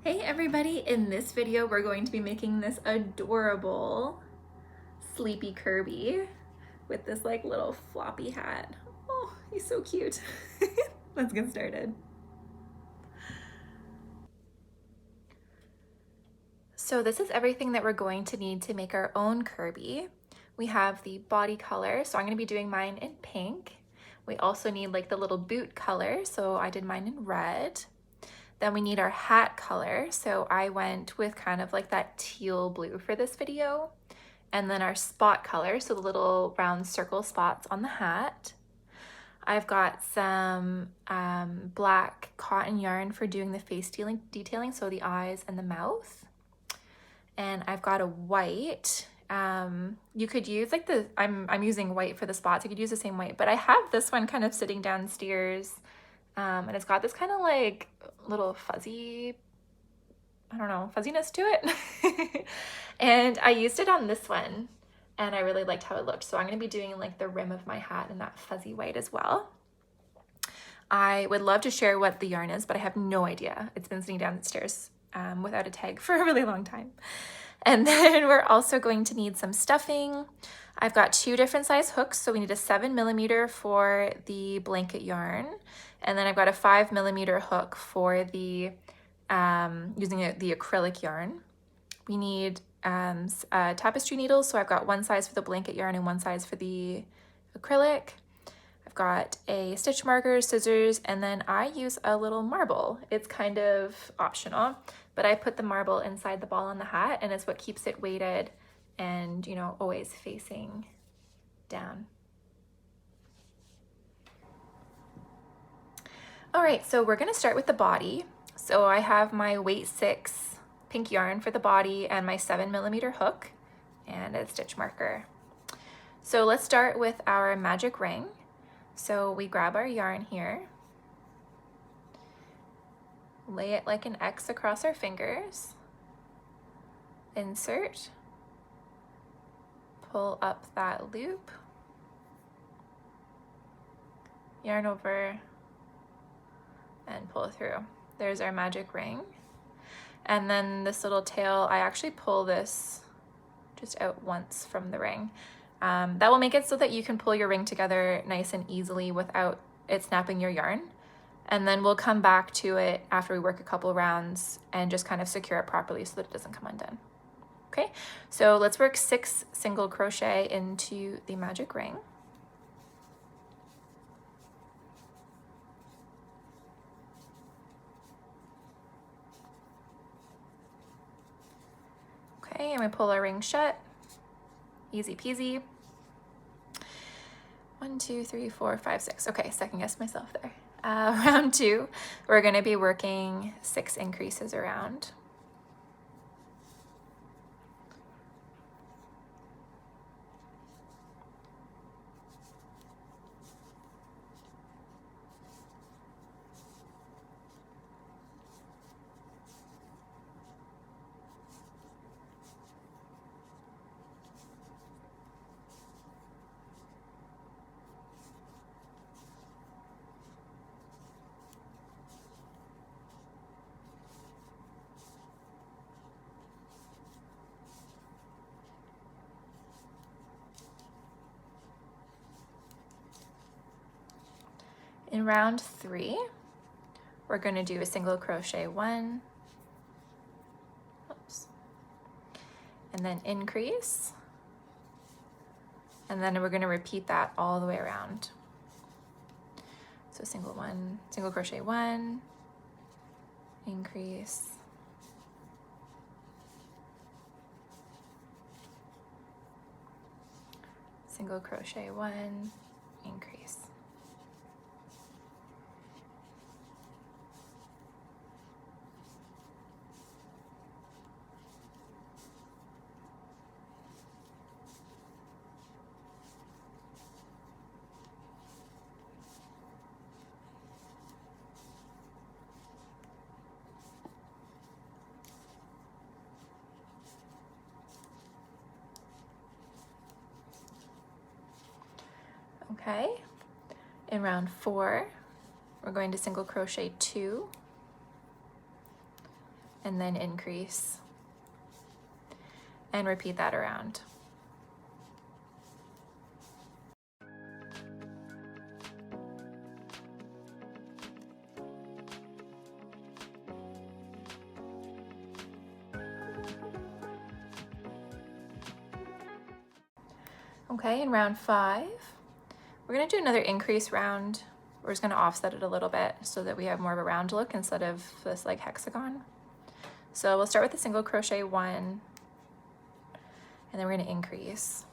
Hey everybody, in this video we're going to be making this adorable Sleepy Kirby with this like little floppy hat. Oh, he's so cute. Let's get started. So this is everything that we're going to need to make our own Kirby. We have the body color, so I'm going to be doing mine in pink. We also need like the little boot color, so I did mine in red. Then we need our hat color, so I went with kind of like that teal blue for this video. And then our spot color, so the little round circle spots on the hat. I've got some black cotton yarn for doing the face detailing, so the eyes and the mouth. And I've got a white. You could use like I'm using white for the spots. You could use the same white, but I have this one kind of sitting downstairs. And it's got this kind of like little fuzzy, I don't know, fuzziness to it. And I used it on this one and I really liked how it looked. So I'm going to be doing like the rim of my hat in that fuzzy white as well. I would love to share what the yarn is, but I have no idea. It's been sitting downstairs without a tag for a really long time. And then we're also going to need some stuffing. I've got 2 different size hooks, so we need a 7mm for the blanket yarn, and then I've got a 5mm hook for the using the acrylic yarn. We need tapestry needles, so I've got 1 size for the blanket yarn and 1 size for the acrylic. I've got a stitch marker, scissors, and then I use a little marble. It's kind of optional, but I put the marble inside the ball on the hat, and it's what keeps it weighted and, you know, always facing down. All right, so we're gonna start with the body. So I have my weight 6 pink yarn for the body and my 7mm hook and a stitch marker. So let's start with our magic ring. So we grab our yarn here, lay it like an X across our fingers, insert, pull up that loop, yarn over, and pull through. There's our magic ring. And then this little tail, I actually pull this just out once from the ring. That will make it so that you can pull your ring together nice and easily without it snapping your yarn. And then we'll come back to it after we work a couple rounds and just kind of secure it properly so that it doesn't come undone. Okay, so let's work 6 single crochet into the magic ring. Okay, and we pull our ring shut. Easy peasy. 1, 2, 3, 4, 5, 6. Okay, second guess myself there. Round 2, we're going to be working 6 increases around. In round 3, we're going to do a single crochet 1, oops, and then increase, and then we're going to repeat that all the way around. So single crochet 1, increase, single crochet 1, increase. Okay, in round 4, we're going to single crochet 2, and then increase, and repeat that around. Okay, in round 5, we're gonna do another increase round. We're just gonna offset it a little bit so that we have more of a round look instead of this like hexagon. So we'll start with a single crochet 1, and then we're gonna increase.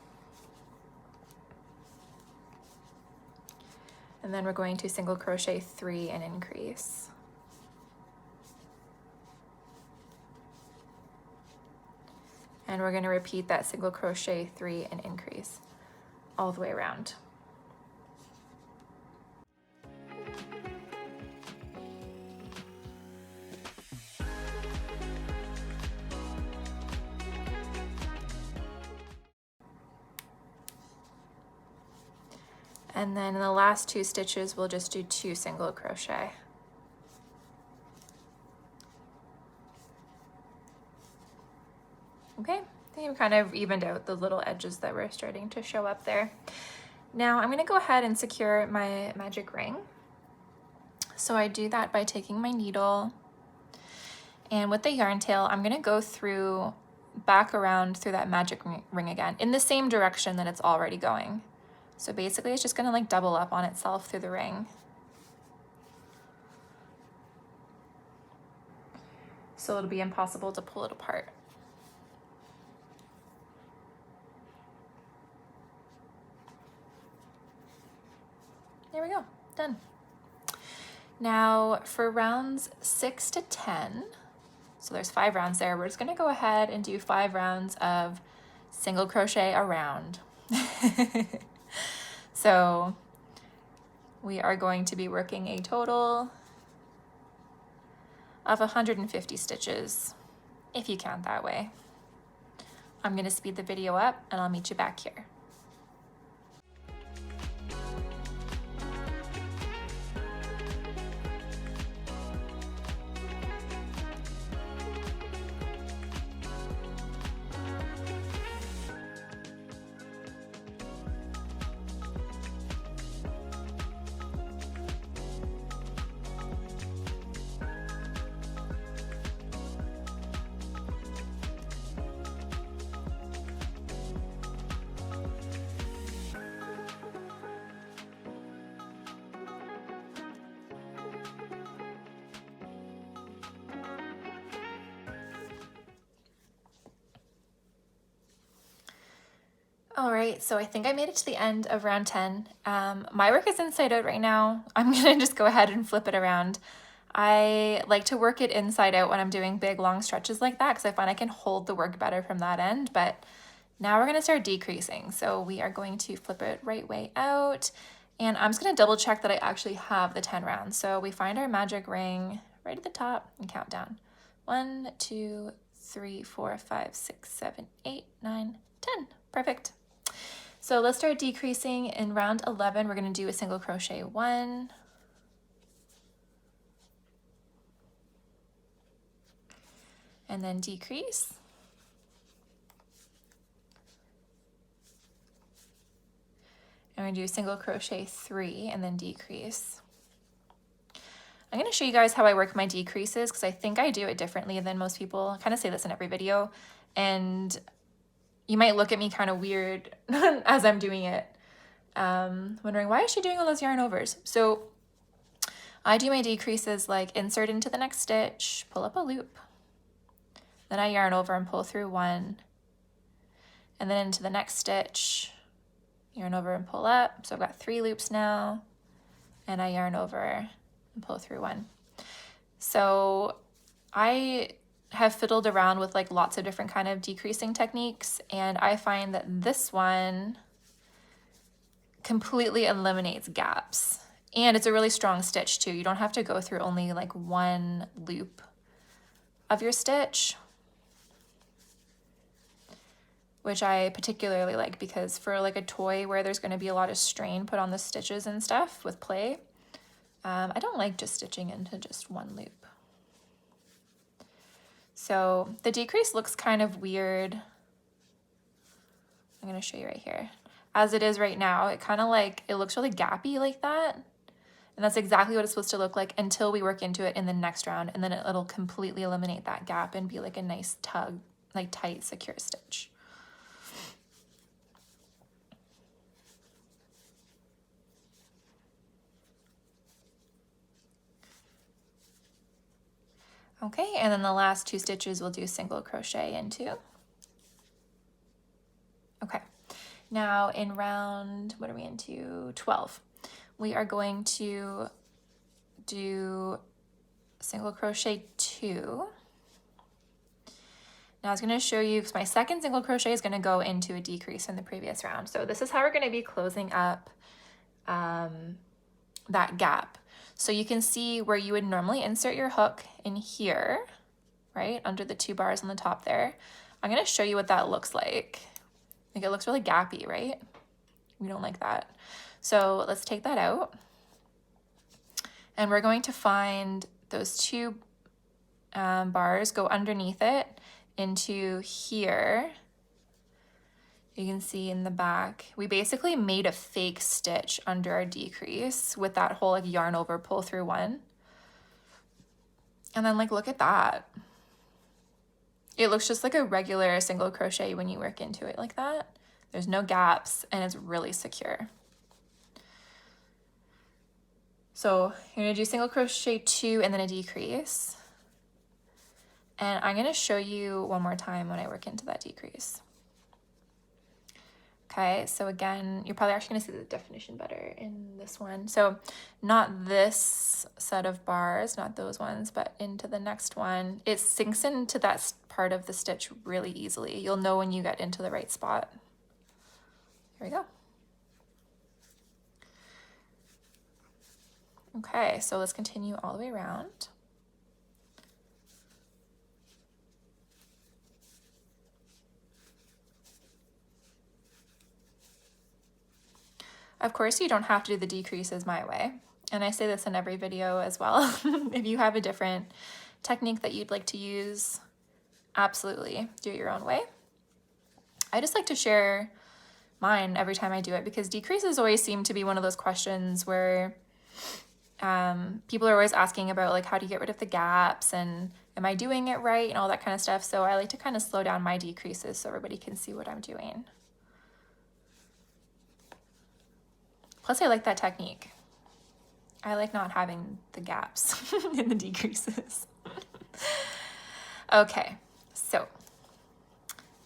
And then we're going to single crochet 3 and increase. And we're gonna repeat that single crochet 3 and increase all the way around. And then in the last 2 stitches, we'll just do 2 single crochet. Okay, I think we've kind of evened out the little edges that were starting to show up there. Now I'm gonna go ahead and secure my magic ring. So I do that by taking my needle, and with the yarn tail, I'm gonna go through, back around through that magic ring again, in the same direction that it's already going. So basically it's just gonna like double up on itself through the ring. So it'll be impossible to pull it apart. There we go, done. Now for rounds 6 to 10, so there's 5 rounds there, we're just gonna go ahead and do 5 rounds of single crochet around. So we are going to be working a total of 150 stitches, if you count that way. I'm gonna speed the video up and I'll meet you back here. All right, so I think I made it to the end of round 10. My work is inside out right now. I'm gonna just go ahead and flip it around. I like to work it inside out when I'm doing big long stretches like that because I find I can hold the work better from that end, but now we're gonna start decreasing. So we are going to flip it right way out, and I'm just gonna double check that I actually have the 10 rounds. So we find our magic ring right at the top and count down. 1, 2, 3, 4, 5, 6, 7, 8, 9, 10. Perfect. So let's start decreasing. In round 11, we're going to do a single crochet 1, and then decrease, and we're going to do a single crochet 3 and then decrease. I'm going to show you guys how I work my decreases because I think I do it differently than most people. I kind of say this in every video, and you might look at me kind of weird as I'm doing it, wondering why is she doing all those yarn overs? So I do my decreases like insert into the next stitch, pull up a loop, then I yarn over and pull through 1, and then into the next stitch, yarn over and pull up. So I've got 3 loops now, and I yarn over and pull through 1. So I have fiddled around with like lots of different kind of decreasing techniques, and I find that this one completely eliminates gaps, and it's a really strong stitch too. You don't have to go through only like 1 loop of your stitch, which I particularly like because for like a toy where there's going to be a lot of strain put on the stitches and stuff with play, I don't like just stitching into just 1 loop. So the decrease looks kind of weird. I'm gonna show you right here. As it is right now, it kind of like, it looks really gappy like that. And that's exactly what it's supposed to look like until we work into it in the next round. And then it'll completely eliminate that gap and be like a nice tug, like tight, secure stitch. Okay, and then the last 2 stitches we'll do single crochet into. Okay, now in round, what are we into? 12. We are going to do single crochet 2. Now I was going to show you, because my second single crochet is going to go into a decrease in the previous round. So this is how we're going to be closing up that gap. So you can see where you would normally insert your hook in here, right, under the 2 bars on the top there. I'm going to show you what that looks like. Like it looks really gappy, right? We don't like that. So let's take that out. And we're going to find those 2 bars, go underneath it into here. You can see in the back, we basically made a fake stitch under our decrease with that whole like yarn over pull through one. And then like, look at that. It looks just like a regular single crochet when you work into it like that. There's no gaps and it's really secure. So you're gonna do single crochet 2 and then a decrease. And I'm gonna show you one more time when I work into that decrease. Okay, so again, you're probably actually gonna see the definition better in this one. So not this set of bars, not those ones, but into the next one. It sinks into that part of the stitch really easily. You'll know when you get into the right spot. Here we go. Okay, so let's continue all the way around. Of course, you don't have to do the decreases my way. And I say this in every video as well. If you have a different technique that you'd like to use, absolutely do it your own way. I just like to share mine every time I do it because decreases always seem to be one of those questions where people are always asking about like, how do you get rid of the gaps and am I doing it right and all that kind of stuff. So I like to kind of slow down my decreases so everybody can see what I'm doing. Plus, I like that technique. I like not having the gaps in the decreases. Okay, so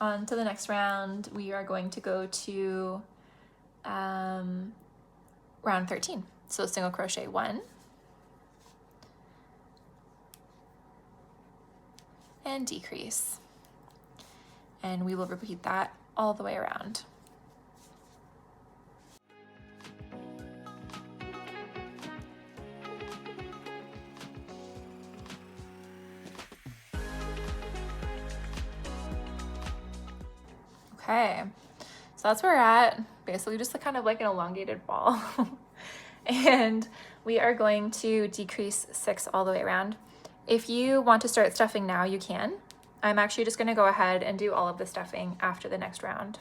on to the next round. We are going to go to round 13. So single crochet 1. And decrease. And we will repeat that all the way around. Okay, so that's where we're at. Basically just kind of like an elongated ball. And we are going to decrease 6 all the way around. If you want to start stuffing now, you can. I'm actually just gonna go ahead and do all of the stuffing after the next round.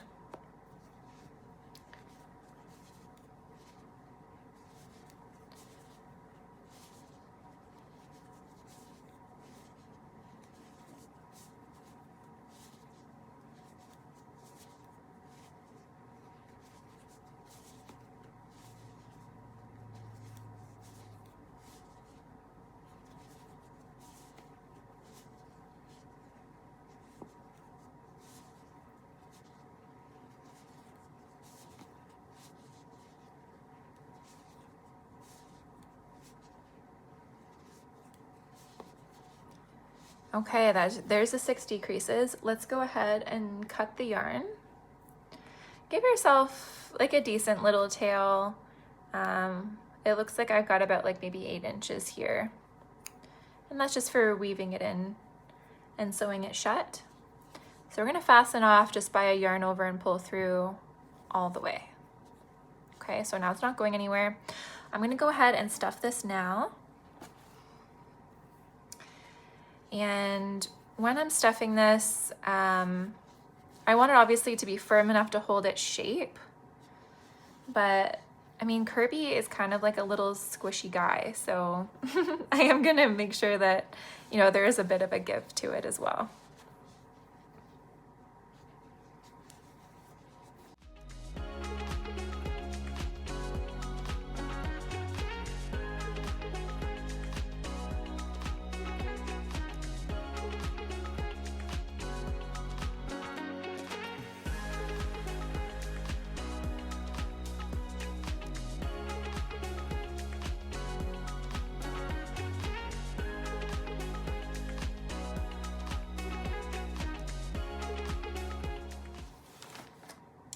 Okay, there's the 6 decreases. Let's go ahead and cut the yarn. Give yourself like a decent little tail. It looks like I've got about like maybe 8 inches here. And that's just for weaving it in and sewing it shut. So we're gonna fasten off just by a yarn over and pull through all the way. Okay, so now it's not going anywhere. I'm gonna go ahead and stuff this now. And when I'm stuffing this, I want it obviously to be firm enough to hold its shape, but I mean, Kirby is kind of like a little squishy guy, so I am gonna make sure that, you know, there is a bit of a give to it as well.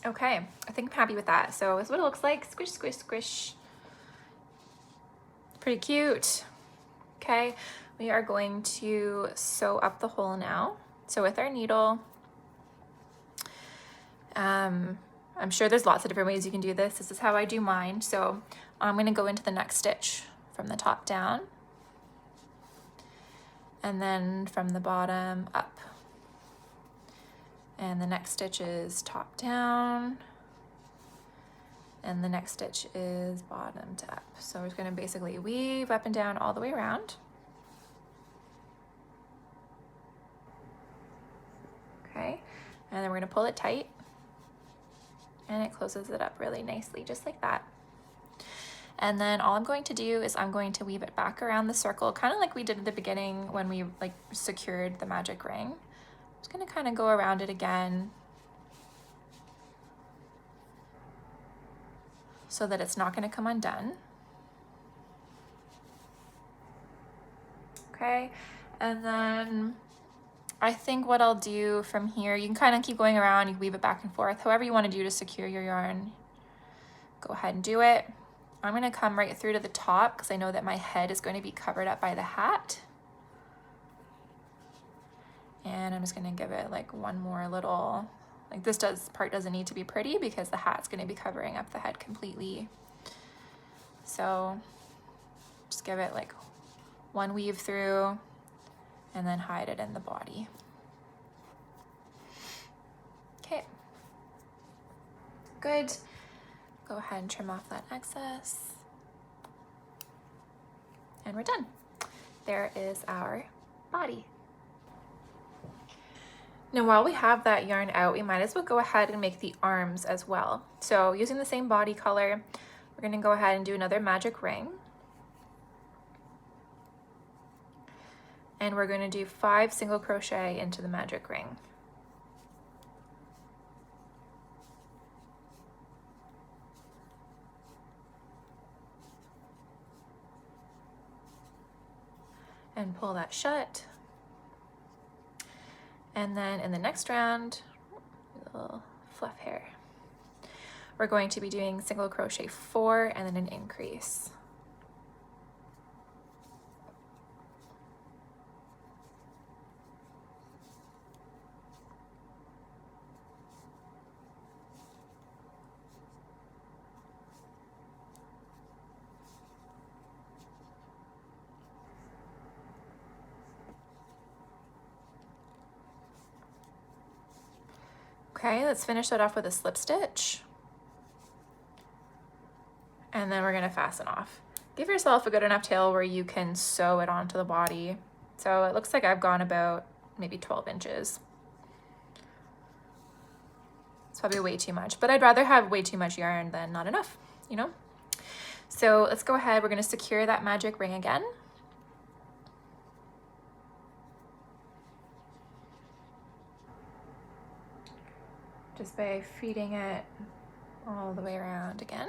Okay, I think I'm happy with that. So this is what it looks like. Squish, squish, squish. Pretty cute. Okay, we are going to sew up the hole now. So with our needle, I'm sure there's lots of different ways you can do this. This is how I do mine. So I'm gonna go into the next stitch from the top down, and then from the bottom up. And the next stitch is top down, and the next stitch is bottom to up. So we're gonna basically weave up and down all the way around. Okay, and then we're gonna pull it tight, and it closes it up really nicely, just like that. And then all I'm going to do is I'm going to weave it back around the circle, kind of like we did at the beginning when we like secured the magic ring. Just gonna kind of go around it again so that it's not gonna come undone. Okay, and then I think what I'll do from here, you can kind of keep going around, you can weave it back and forth, however you want to do to secure your yarn, go ahead and do it. I'm gonna come right through to the top because I know that my head is going to be covered up by the hat. And I'm just gonna give it like one more little, like this part doesn't need to be pretty because the hat's gonna be covering up the head completely. So just give it like one weave through and then hide it in the body. Okay, good. Go ahead and trim off that excess. And we're done. There is our body. Now while we have that yarn out, we might as well go ahead and make the arms as well. So using the same body color, we're gonna go ahead and do another magic ring. And we're gonna do 5 single crochet into the magic ring. And pull that shut. And then in the next round, a little fluff hair, we're going to be doing single crochet 4 and then an increase. Okay, let's finish that off with a slip stitch. And then we're gonna fasten off. Give yourself a good enough tail where you can sew it onto the body. So it looks like I've gone about maybe 12 inches. It's probably way too much, but I'd rather have way too much yarn than not enough, you know? So let's go ahead, we're gonna secure that magic ring again. Just by feeding it all the way around again.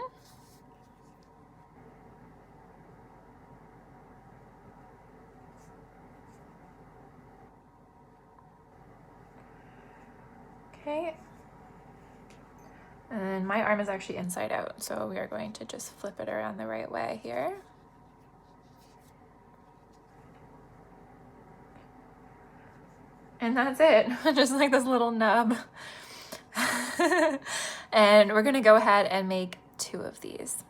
Okay. And my arm is actually inside out, so we are going to just flip it around the right way here. And that's it, just like this little nub. And we're gonna go ahead and make 2 of these.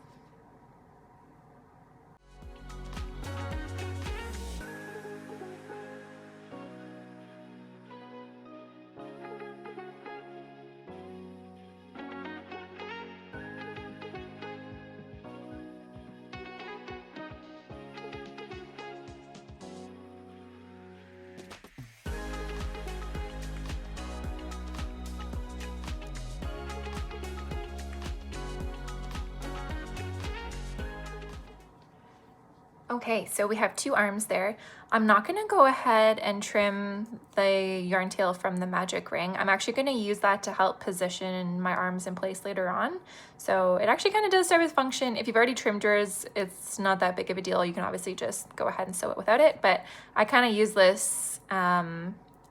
Okay, so we have 2 arms there. I'm not gonna go ahead and trim the yarn tail from the magic ring. I'm actually gonna use that to help position my arms in place later on. So it actually kind of does serve its function. If you've already trimmed yours, it's not that big of a deal. You can obviously just go ahead and sew it without it, but I kind of use this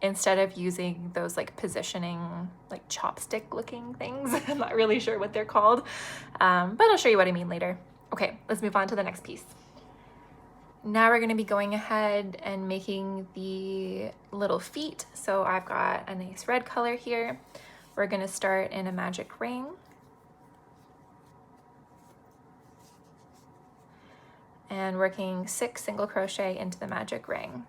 instead of using those like positioning, like chopstick looking things. I'm not really sure what they're called, but I'll show you what I mean later. Okay, let's move on to the next piece. Now we're going to be going ahead and making the little feet. So I've got a nice red color here. We're going to start in a magic ring. And working 6 single crochet into the magic ring.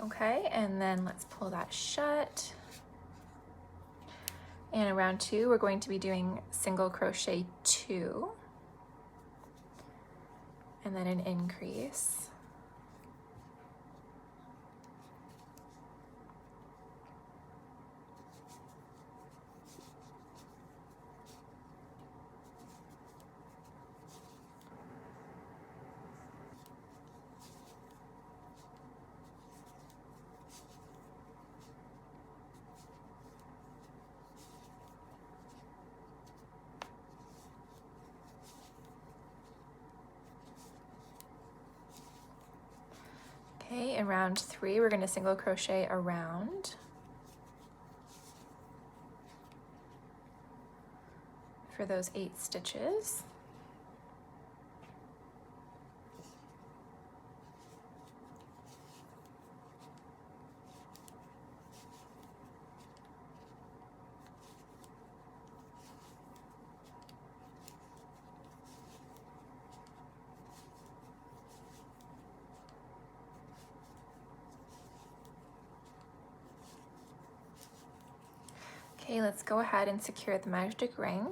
Okay, and then let's pull that shut. And in round 2, we're going to be doing single crochet 2, and then an increase. Okay, in round 3, we're going to single crochet around for those 8 stitches. Okay, let's go ahead and secure the magic ring.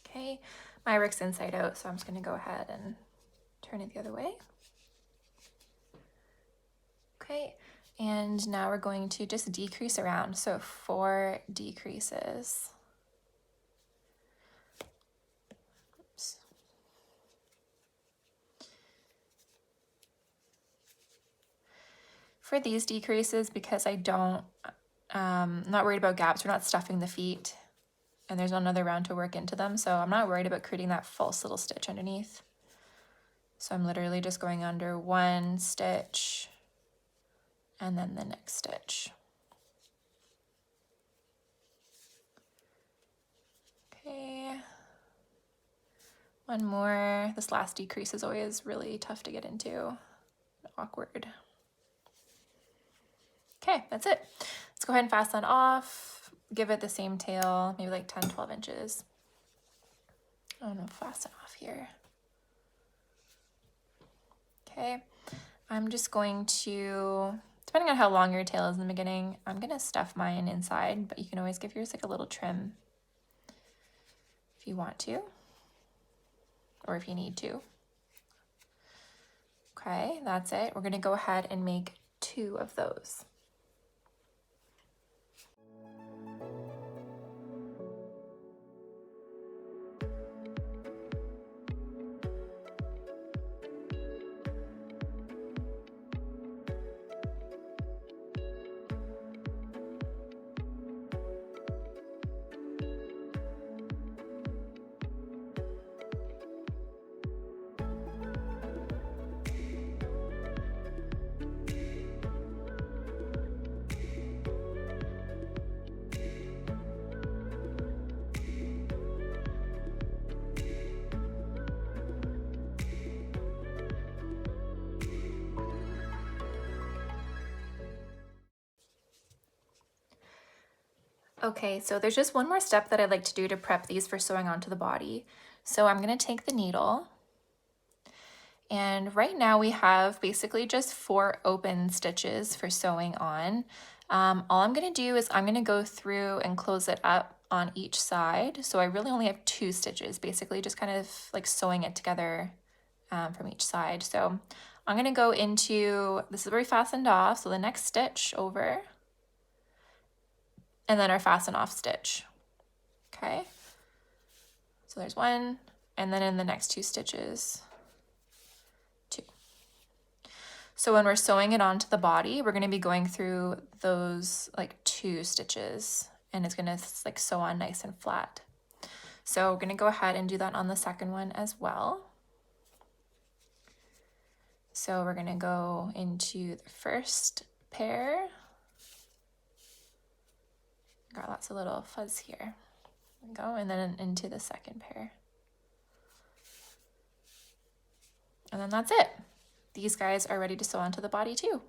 Okay, my rick's inside out, so I'm just going to go ahead and turn it the other way. Okay, and now we're going to just decrease around, so 4 decreases. Oops. For these decreases, because I don't, I'm not worried about gaps, we're not stuffing the feet, and there's another round to work into them, so I'm not worried about creating that false little stitch underneath. So I'm literally just going under 1 stitch, and then the next stitch. Okay, 1 more. This last decrease is always really tough to get into, awkward. Okay, that's it. Let's go ahead and fasten off, give it the same tail, maybe like 10, 12 inches. I don't know, fasten off here. Okay, I'm just going to, depending on how long your tail is in the beginning, I'm gonna stuff mine inside, but you can always give yours like a little trim if you want to, or if you need to. Okay, that's it. We're gonna go ahead and make 2 of those. Okay, so there's just one more step that I'd like to do to prep these for sewing onto the body. So I'm gonna take the needle And right now we have basically just 4 open stitches for sewing on. All I'm going to do is I'm going to go through and close it up on each side. So I really only have 2 stitches, basically just kind of like sewing it together from each side. So I'm going to go into, this is where we fastened off, so the next stitch over, and then our fasten off stitch. Okay, so there's 1, and then in the next 2 stitches, 2. So when we're sewing it onto the body, we're going to be going through those like 2 stitches, and it's going to like sew on nice and flat. So we're going to go ahead and do that on the second one as well. So we're going to go into the first pair. Got lots of little fuzz here. Go, and then into the second pair. And then that's it. These guys are ready to sew onto the body too.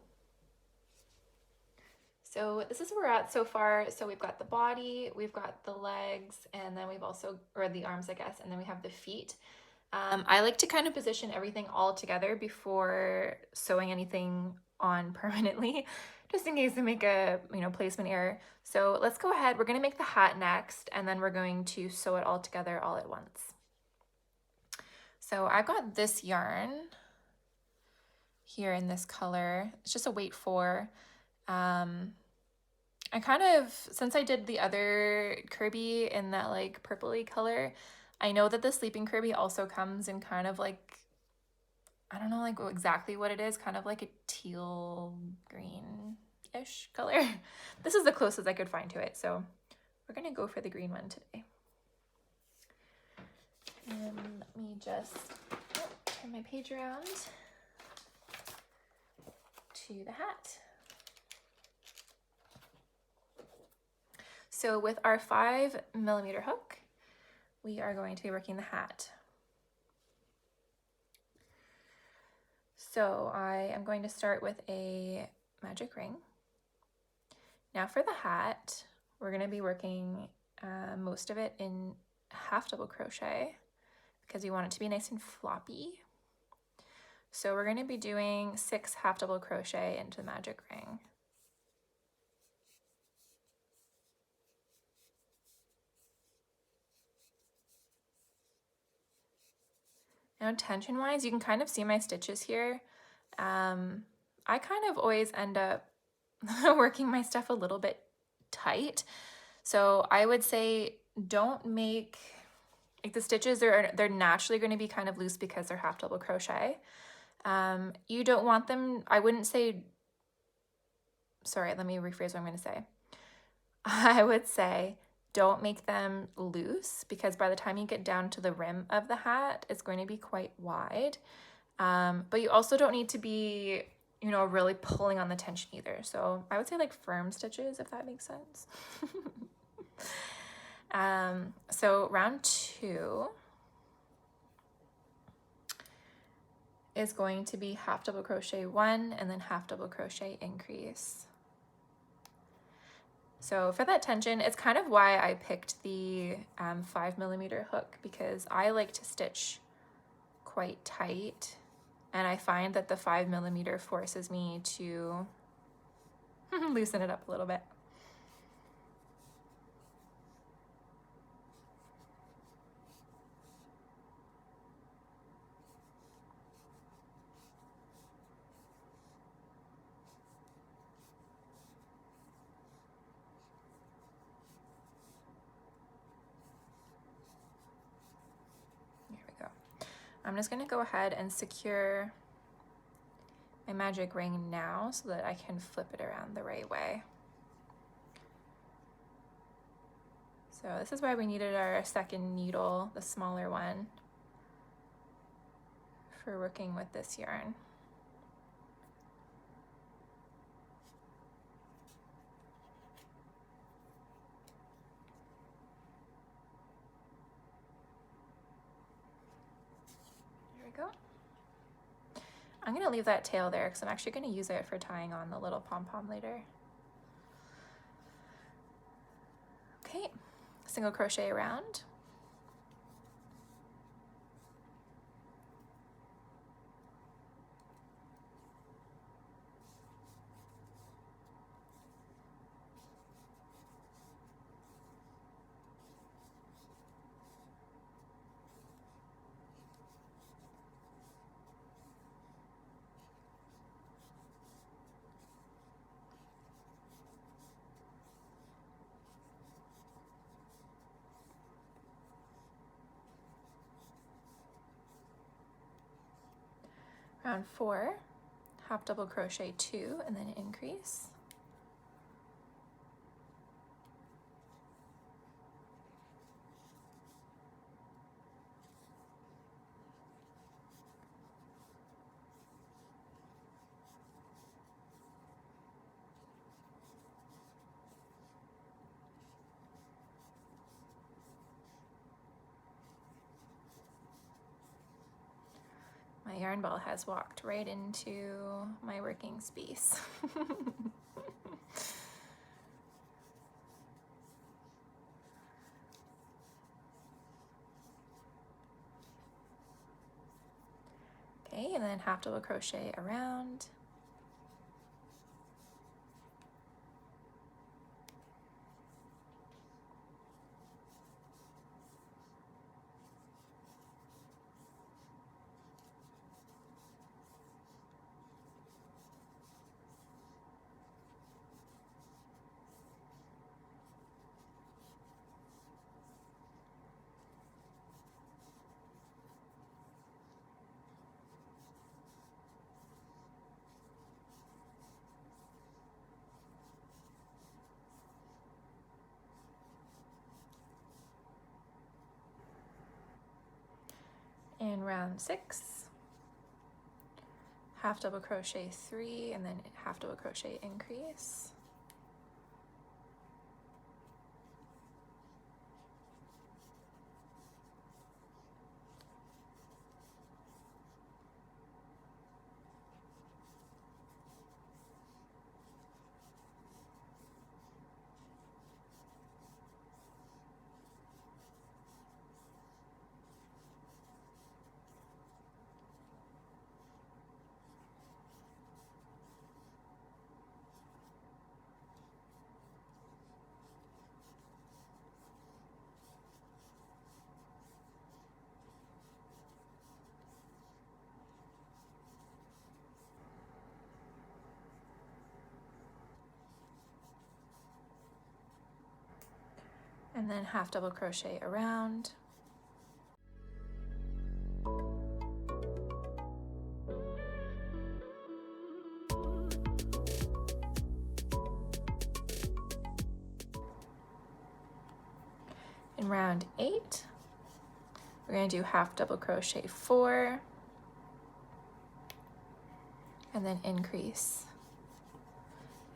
So this is where we're at so far. So we've got the body, we've got the legs, and then we've also, or the arms, I guess, and then we have the feet. I like to kind of position everything all together before sewing anything on permanently, just in case I make a, placement error. So let's go ahead. We're going to make the hat next, and then we're going to sew it all together all at once. So I've got this yarn here in this color. It's just a weight 4. I kind of, since I did the other Kirby in that like purpley color, I know that the Sleeping Kirby also comes in kind of like, I don't know like exactly what it is, kind of like a teal green-ish color. This is the closest I could find to it, so we're gonna go for the green one today. And let me just turn my page around to the hat. So with our 5mm hook, we are going to be working the hat. So I am going to start with a magic ring. Now for the hat, we're going to be working most of it in half double crochet because we want it to be nice and floppy. So we're going to be doing 6 half double crochet into the magic ring. Now tension wise, you can kind of see my stitches here. I kind of always end up working my stuff a little bit tight. So I would say don't make, like the stitches, they're naturally going to be kind of loose because they're half double crochet. You don't want them, I wouldn't say, sorry, let me rephrase what I'm going to say. I would say don't make them loose because by the time you get down to the rim of the hat, it's going to be quite wide. But you also don't need to be, really pulling on the tension either. So I would say like firm stitches, if that makes sense. So round 2 is going to be half double crochet 1 and then half double crochet increase. So for that tension, it's kind of why I picked the 5mm hook, because I like to stitch quite tight, and I find that the 5mm forces me to loosen it up a little bit. I'm just going to go ahead and secure my magic ring now so that I can flip it around the right way. So this is why we needed our second needle, the smaller one, for working with this yarn. Go. I'm going to leave that tail there because I'm actually going to use it for tying on the little pom-pom later. Okay, single crochet around. Round 4, half double crochet 2 and then increase. My yarn ball has walked right into my working space. Okay, and then half double crochet around. And round 6, half double crochet 3 and then half double crochet increase. And then half double crochet around. In round 8, we're going to do half double crochet 4 and then increase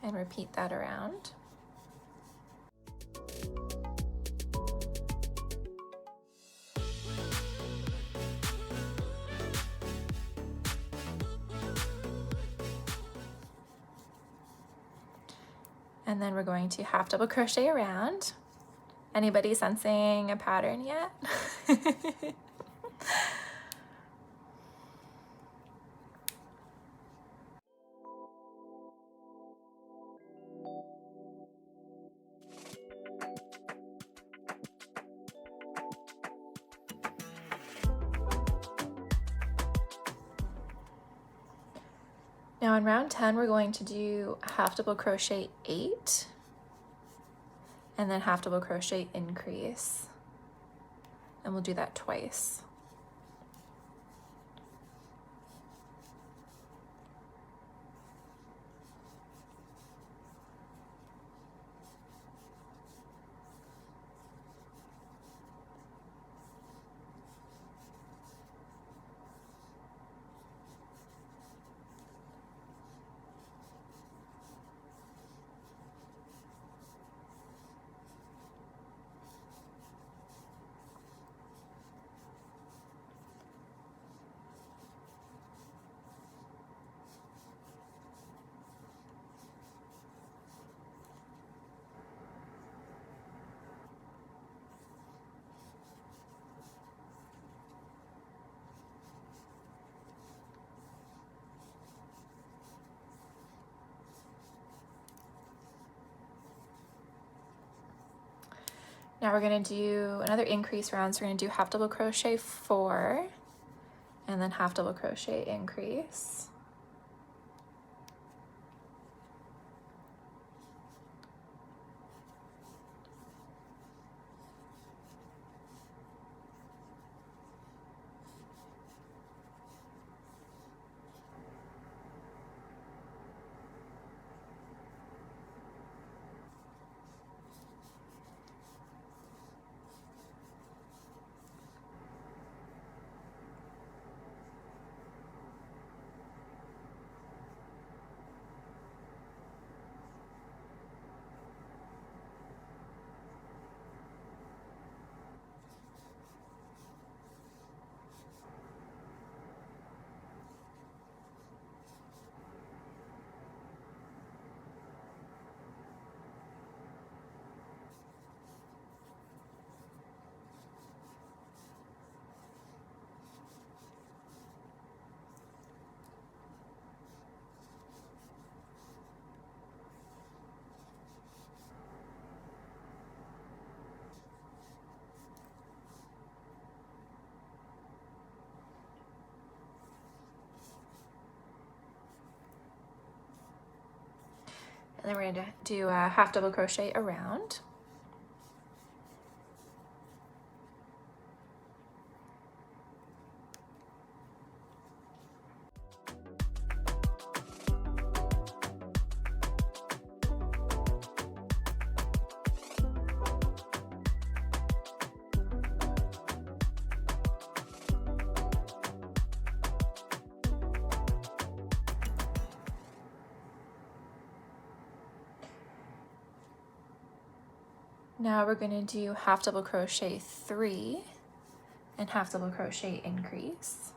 and repeat that around. And then we're going to half double crochet around. Anybody sensing a pattern yet? Now in round 10, we're going to do half double crochet 8 and then half double crochet increase. And we'll do that twice. Now we're going to do another increase round, so we're going to do half double crochet 4 and then half double crochet increase. And then we're going to do a half double crochet around. Now we're going to do half double crochet 3 and half double crochet increase.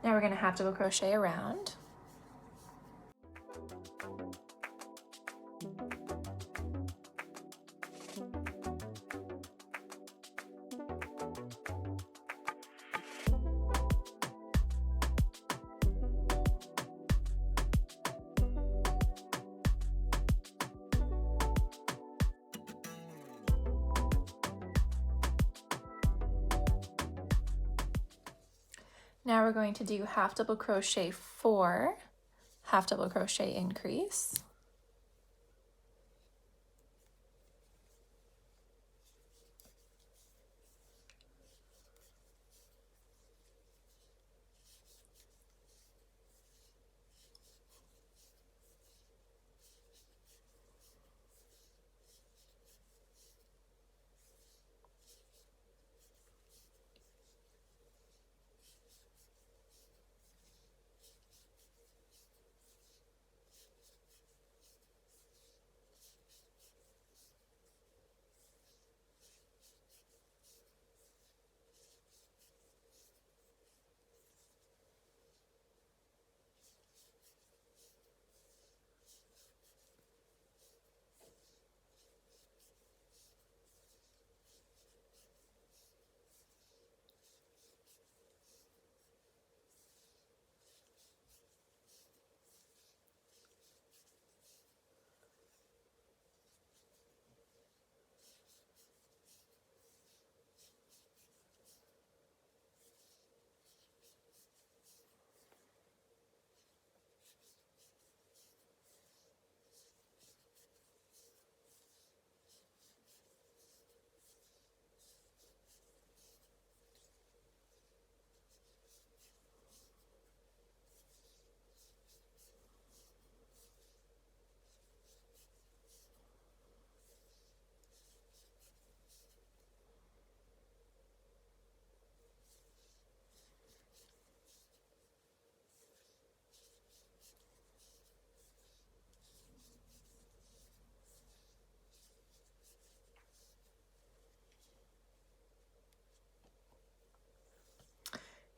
Now we're going to half double crochet around. Now we're going to do half double crochet 4, half double crochet increase.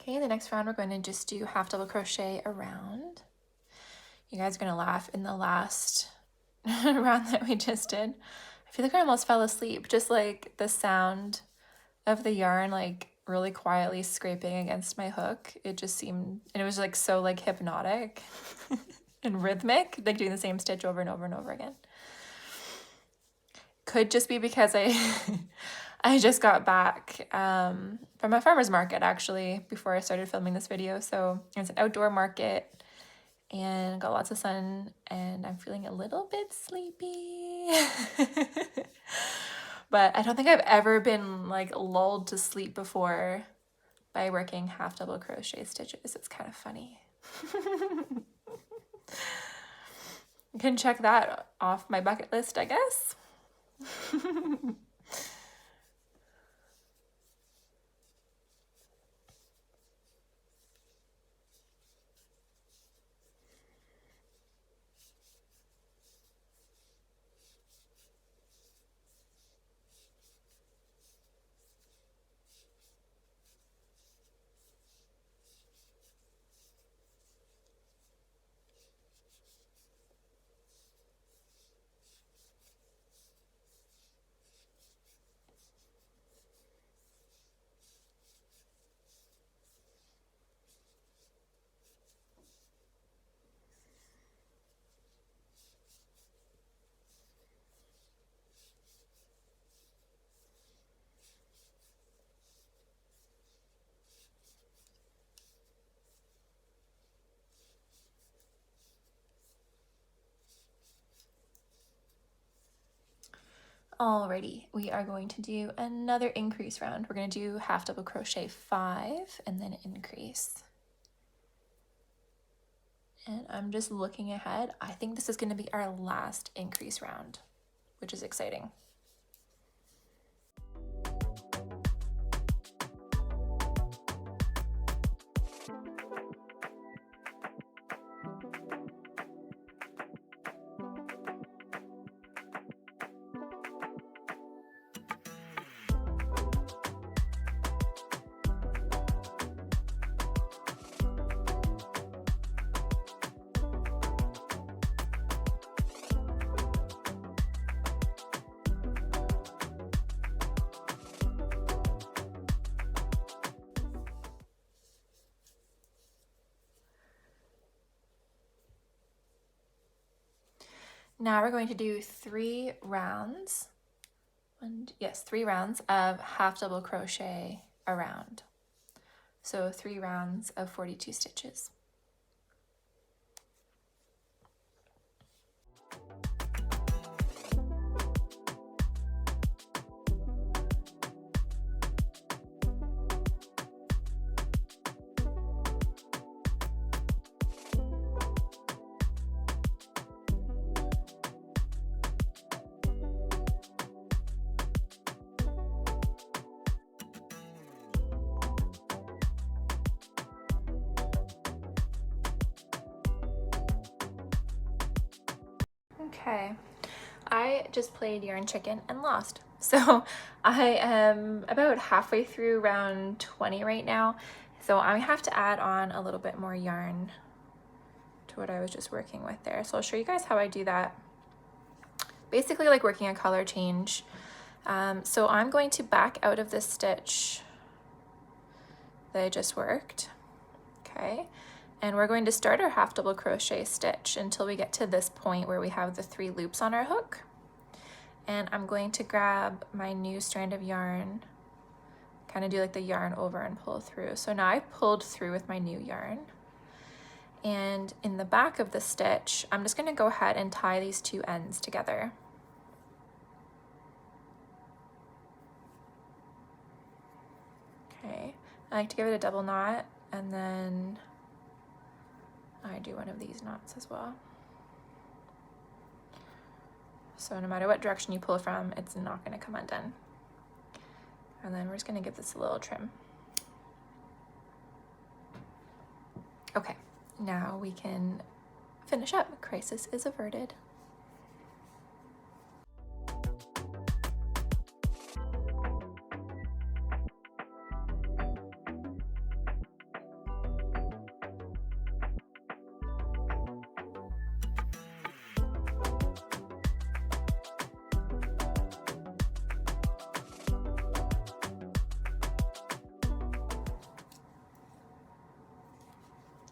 Okay, the next round we're going to just do half double crochet around. You guys are going to laugh in the last round that we just did. I feel like I almost fell asleep, just like the sound of the yarn like really quietly scraping against my hook. It just seemed, and it was like so like hypnotic and rhythmic, like doing the same stitch over and over and over again. Could just be because I I just got back from a farmer's market actually before I started filming this video. So it's an outdoor market and got lots of sun and I'm feeling a little bit sleepy. But I don't think I've ever been like lulled to sleep before by working half double crochet stitches. It's kind of funny. You can check that off my bucket list, I guess. Alrighty, we are going to do another increase round. We're going to do half double crochet 5 and then increase. And I'm just looking ahead. I think this is going to be our last increase round, which is exciting. Now we're going to do 3 rounds. 3 rounds of half double crochet around. So 3 rounds of 42 stitches. Okay, I just played yarn chicken and lost. So I am about halfway through round 20 right now. So I have to add on a little bit more yarn to what I was just working with there. So I'll show you guys how I do that. Basically like working a color change. So I'm going to back out of this stitch that I just worked. Okay. And we're going to start our half double crochet stitch until we get to this point where we have the 3 loops on our hook. And I'm going to grab my new strand of yarn, kind of do like the yarn over and pull through. So now I've pulled through with my new yarn. And in the back of the stitch, I'm just going to go ahead and tie these 2 ends together. Okay, I like to give it a double knot, and then I do one of these knots as well. So no matter what direction you pull from, it's not going to come undone. And then we're just going to give this a little trim. Okay, now we can finish up. Crisis is averted.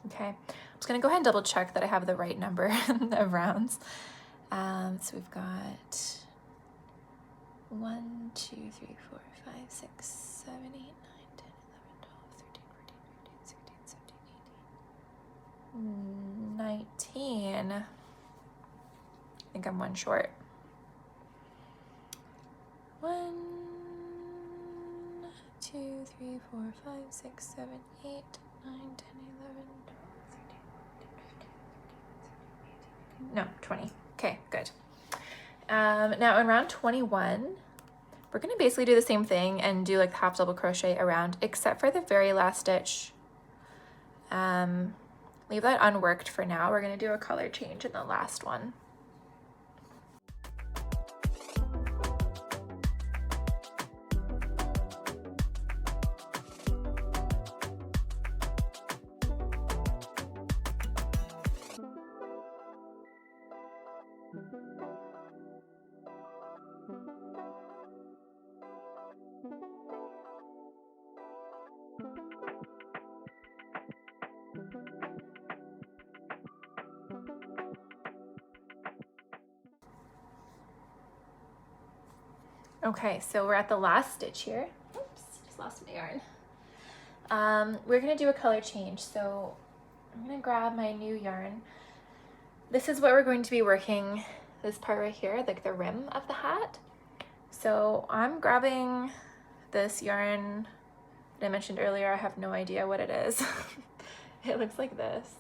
Okay, I'm just gonna go ahead and double check that I have the right number of rounds. So we've got 1, 2, 3, 4, 5, 6, 7, 8, 9, 10, 11, 12, 13, 14, 15, 16, 17, 18, 19. I think I'm one short. 1, 2, 3, 4, 5, 6, 7, 8, 9, 10, 11, 12, 13, 14, 15, 16, 17, 18. No, 20. Okay, good. Now in round 21, we're going to basically do the same thing and do like the half double crochet around, except for the very last stitch. Leave that unworked for now. We're going to do a color change in the last one. Okay, so we're at the last stitch here. Oops, just lost my yarn. We're gonna do a color change. So I'm gonna grab my new yarn. This is what we're going to be working, this part right here, like the rim of the hat. So I'm grabbing this yarn that I mentioned earlier. I have no idea what it is. It looks like this.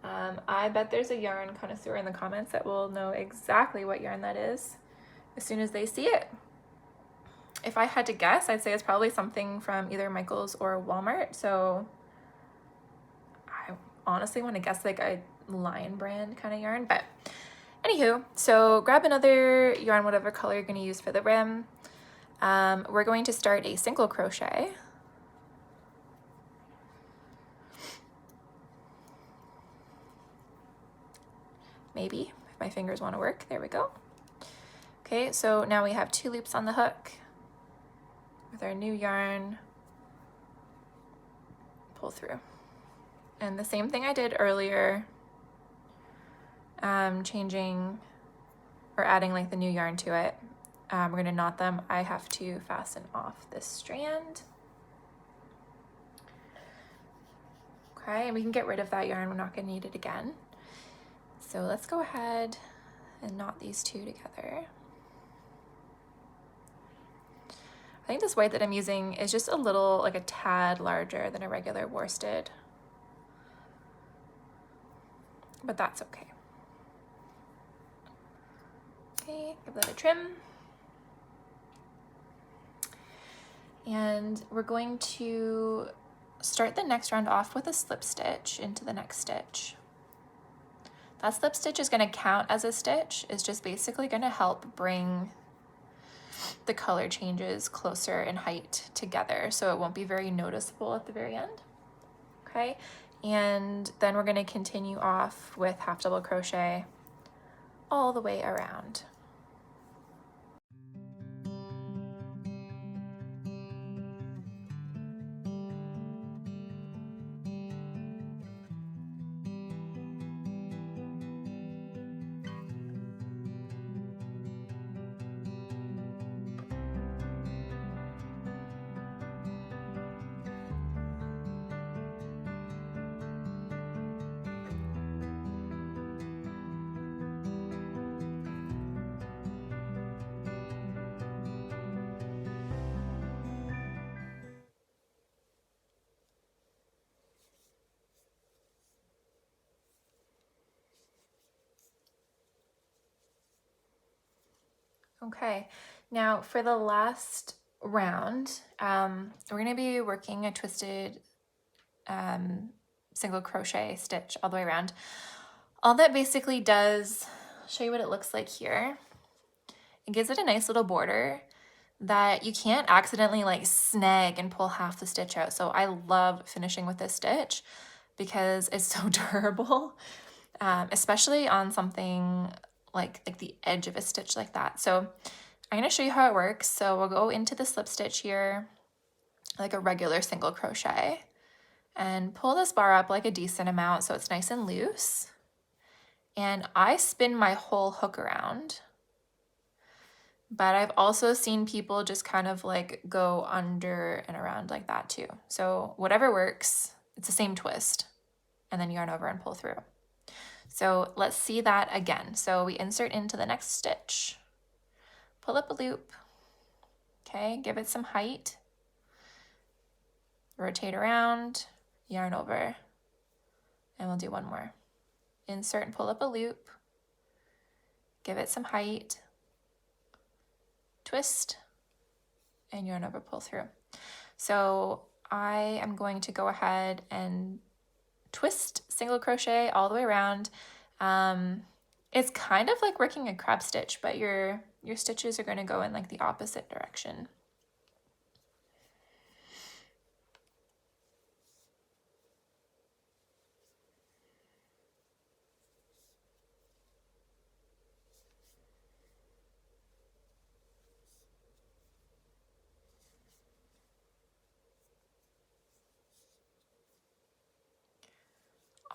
I bet there's a yarn connoisseur in the comments that will know exactly what yarn that is as soon as they see it. If I had to guess, I'd say it's probably something from either Michael's or Walmart. So I honestly want to guess like a Lion brand kind of yarn, but anywho, so grab another yarn, whatever color you're going to use for the rim. We're going to start a single crochet. Maybe, if my fingers want to work. There we go. Okay, so now we have 2 loops on the hook with our new yarn. Pull through. And the same thing I did earlier, changing or adding like the new yarn to it. We're going to knot them. I have to fasten off this strand. Okay, and we can get rid of that yarn. We're not going to need it again. So let's go ahead and knot these 2 together. I think this white that I'm using is just a little, like a tad larger than a regular worsted, but that's okay. Okay, give that a trim. And we're going to start the next round off with a slip stitch into the next stitch. That slip stitch is going to count as a stitch. It's just basically going to help bring the color changes closer in height together, so it won't be very noticeable at the very end. Okay, and then we're going to continue off with half double crochet all the way around. Okay, now for the last round, we're going to be working a twisted single crochet stitch all the way around. All that basically does, I'll show you what it looks like here. It gives it a nice little border that you can't accidentally like snag and pull half the stitch out. So I love finishing with this stitch because it's so durable, especially on something like the edge of a stitch like that. So I'm going to show you how it works. So we'll go into the slip stitch here, like a regular single crochet, and pull this bar up like a decent amount so it's nice and loose. And I spin my whole hook around. But I've also seen people just kind of like go under and around like that too. So whatever works, it's the same twist, and then yarn over and pull through. So let's see that again. So we insert into the next stitch, pull up a loop, okay, give it some height, rotate around, yarn over, and we'll do one more. Insert and pull up a loop, give it some height, twist, and yarn over, pull through. So I am going to go ahead and twist single crochet all the way around. It's kind of like working a crab stitch, but your stitches are going to go in like the opposite direction.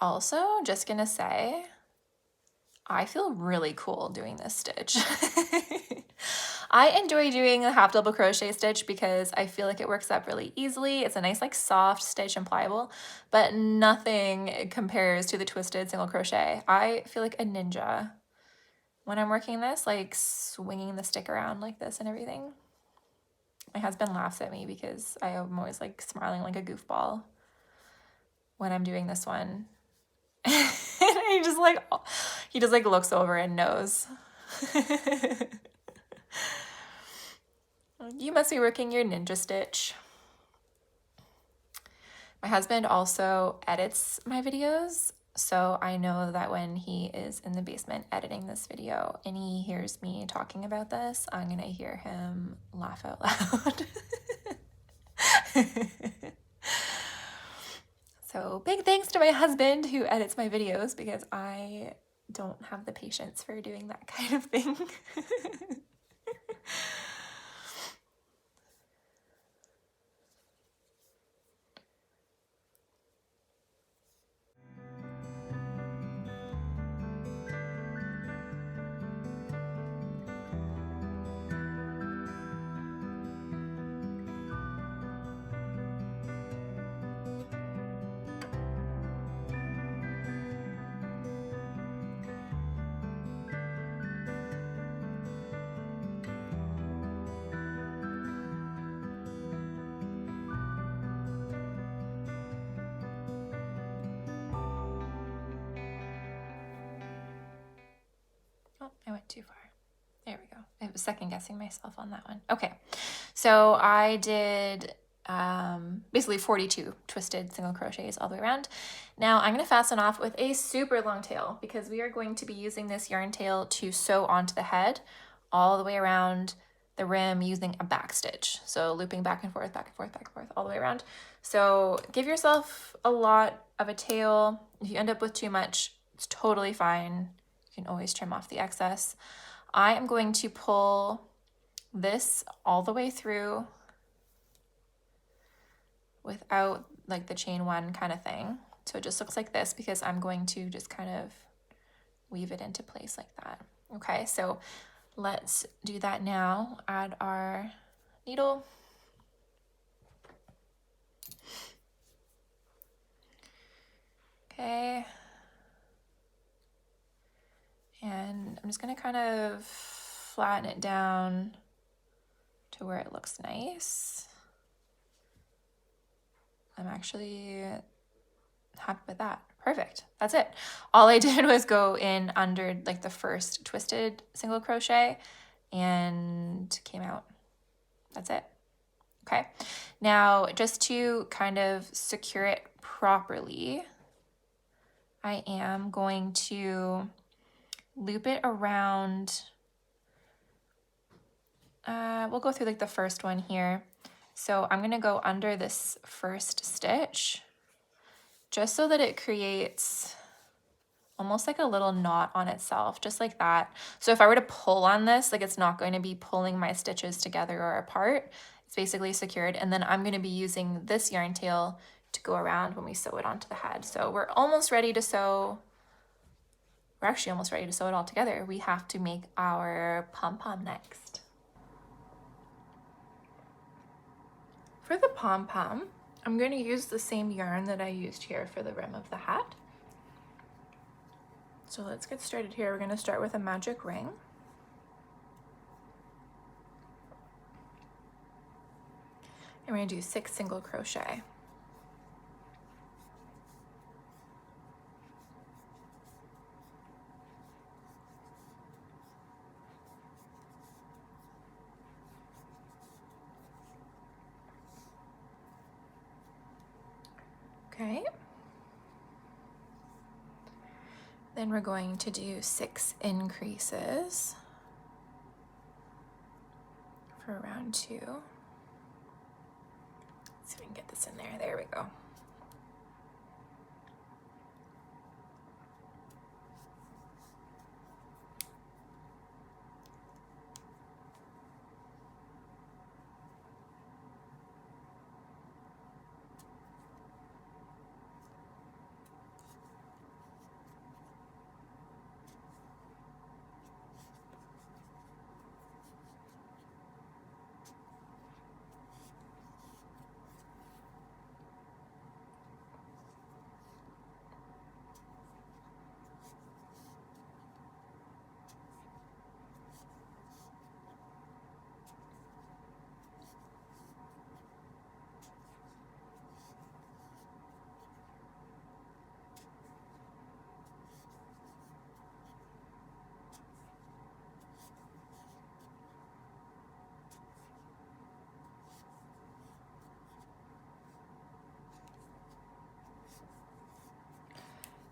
Also, just gonna say, I feel really cool doing this stitch. I enjoy doing a half double crochet stitch because I feel like it works up really easily. It's a nice like soft stitch and pliable, but nothing compares to the twisted single crochet. I feel like a ninja when I'm working this, like swinging the stick around like this and everything. My husband laughs at me because I am always like smiling like a goofball when I'm doing this one. And he just like looks over and knows. You must be working your ninja stitch. My husband also edits my videos, so I know that when he is in the basement editing this video and he hears me talking about this, I'm gonna hear him laugh out loud. So big thanks to my husband who edits my videos because I don't have the patience for doing that kind of thing. Oh, I went too far. There we go. I was second guessing myself on that one. Okay, so I did basically 42 twisted single crochets all the way around. Now I'm going to fasten off with a super long tail because we are going to be using this yarn tail to sew onto the head all the way around the rim using a back stitch. So looping back and forth, back and forth, back and forth all the way around. So give yourself a lot of a tail. If you end up with too much, it's totally fine. You can always trim off the excess. I am going to pull this all the way through without like the chain one kind of thing. So it just looks like this because I'm going to just kind of weave it into place like that. Okay, so let's do that now. Add our needle. Okay. And I'm just gonna kind of flatten it down to where it looks nice. I'm actually happy with that. Perfect. That's it. All I did was go in under like the first twisted single crochet and came out. That's it. Okay. Now, just to kind of secure it properly, I am going to loop it around. We'll go through like the first one here. So I'm going to go under this first stitch just so that it creates almost like a little knot on itself, just like that. So if I were to pull on this, like it's not going to be pulling my stitches together or apart. It's basically secured. And then I'm going to be using this yarn tail to go around when we sew it onto the head. So we're almost ready to sew. We're actually almost ready to sew it all together. We have to make our pom-pom next. For the pom-pom, I'm going to use the same yarn that I used here for the rim of the hat. So let's get started here. We're going to start with a magic ring. And we're going to do 6 single crochet. Okay. Then we're going to do 6 increases for round 2. Let's see if we can get this in there. There we go.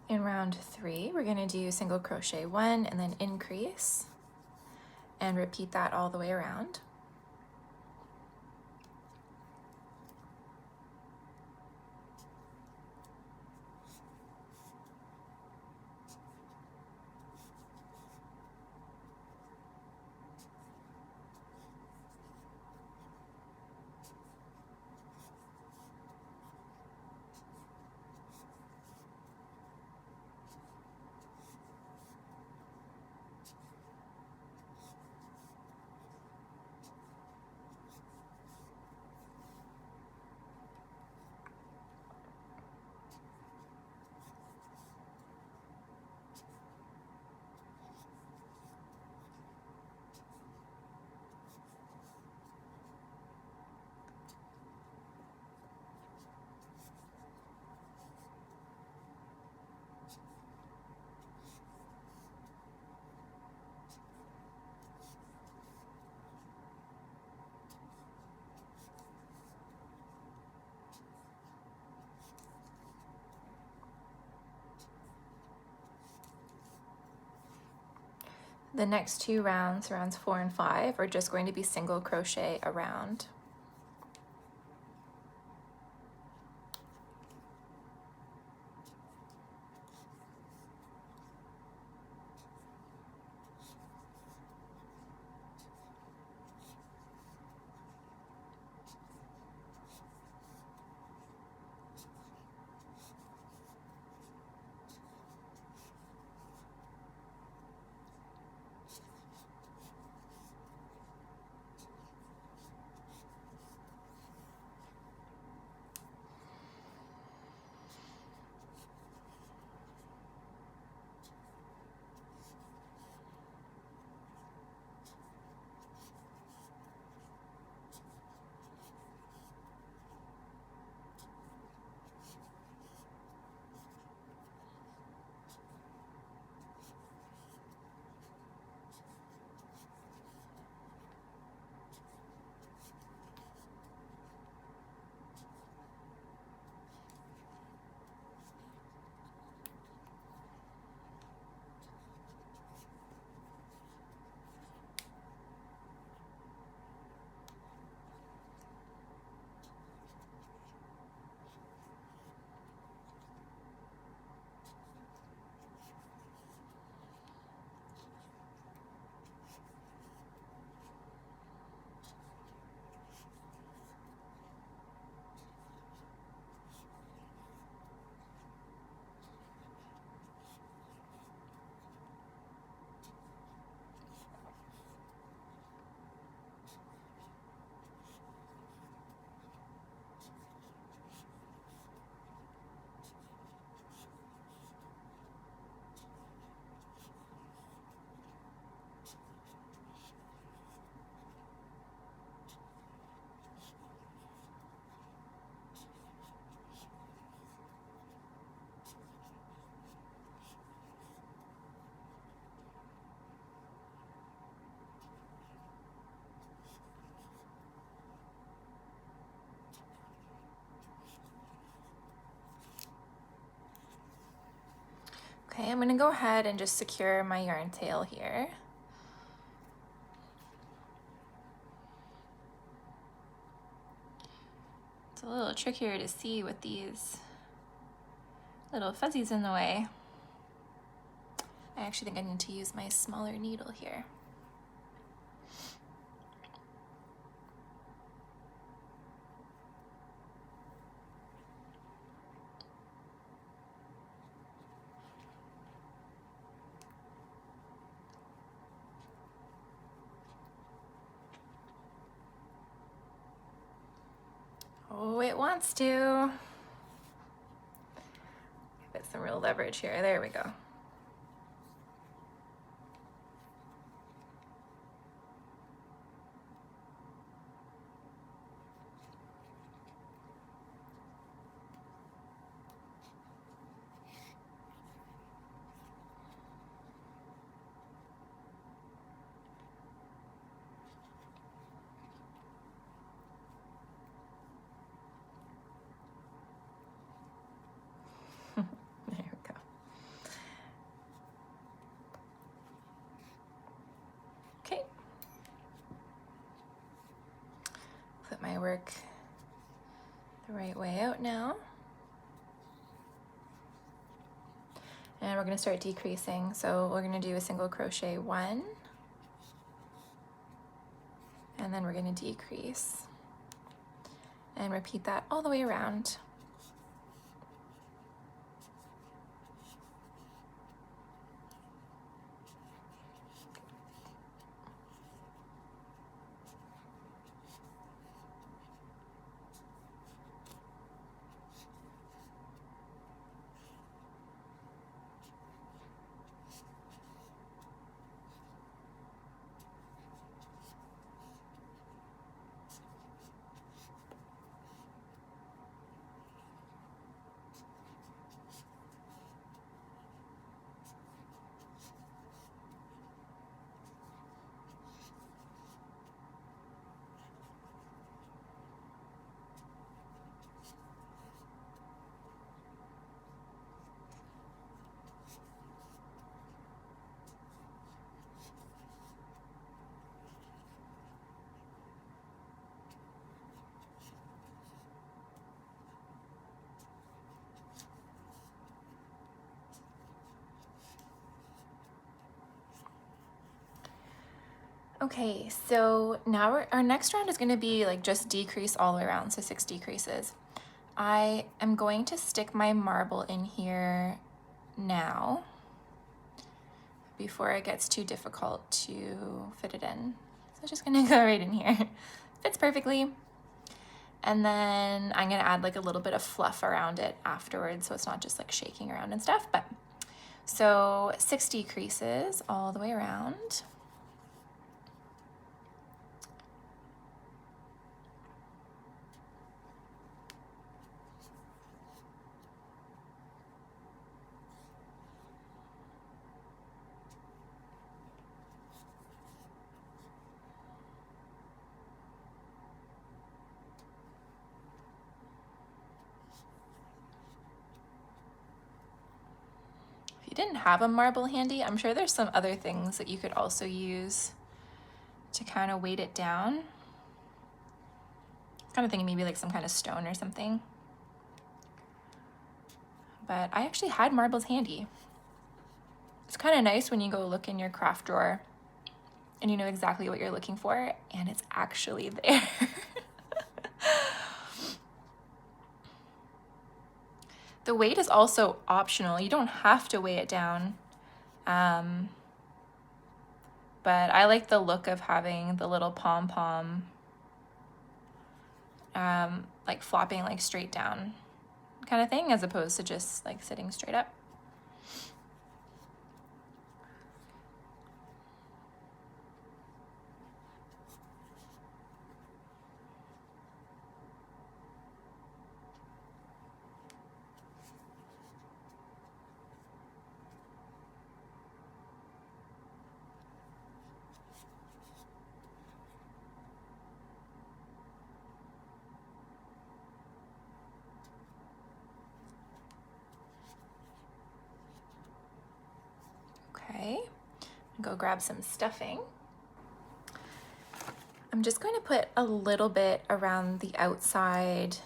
In round 3, we're going to do single crochet 1 and then increase and repeat that all the way around. The next 2 rounds, rounds 4 and 5, are just going to be single crochet around. Okay, I'm gonna go ahead and just secure my yarn tail here. It's a little trickier to see with these little fuzzies in the way. I actually think I need to use my smaller needle here. Oh, it wants to. Give it some real leverage here. There we go. There we go. Okay. Put my work the right way out now. And we're going to start decreasing. So we're going to do a single crochet 1, and then we're going to decrease and repeat that all the way around. Okay, so now our next round is going to be like just decrease all the way around, so 6 decreases. I am going to stick my marble in here now before it gets too difficult to fit it in. So just gonna go right in here. Fits perfectly. And then I'm gonna add like a little bit of fluff around it afterwards so it's not just like shaking around and stuff. But so 6 decreases all the way around. If you didn't have a marble handy, I'm sure there's some other things that you could also use to kind of weight it down. I was kind of thinking maybe like some kind of stone or something. But I actually had marbles handy. It's kind of nice when you go look in your craft drawer and you know exactly what you're looking for and it's actually there. The weight is also optional. You don't have to weigh it down. But I like the look of having the little pom-pom like flopping like straight down kind of thing as opposed to just like sitting straight up. Go grab some stuffing. I'm just going to put a little bit around the outside,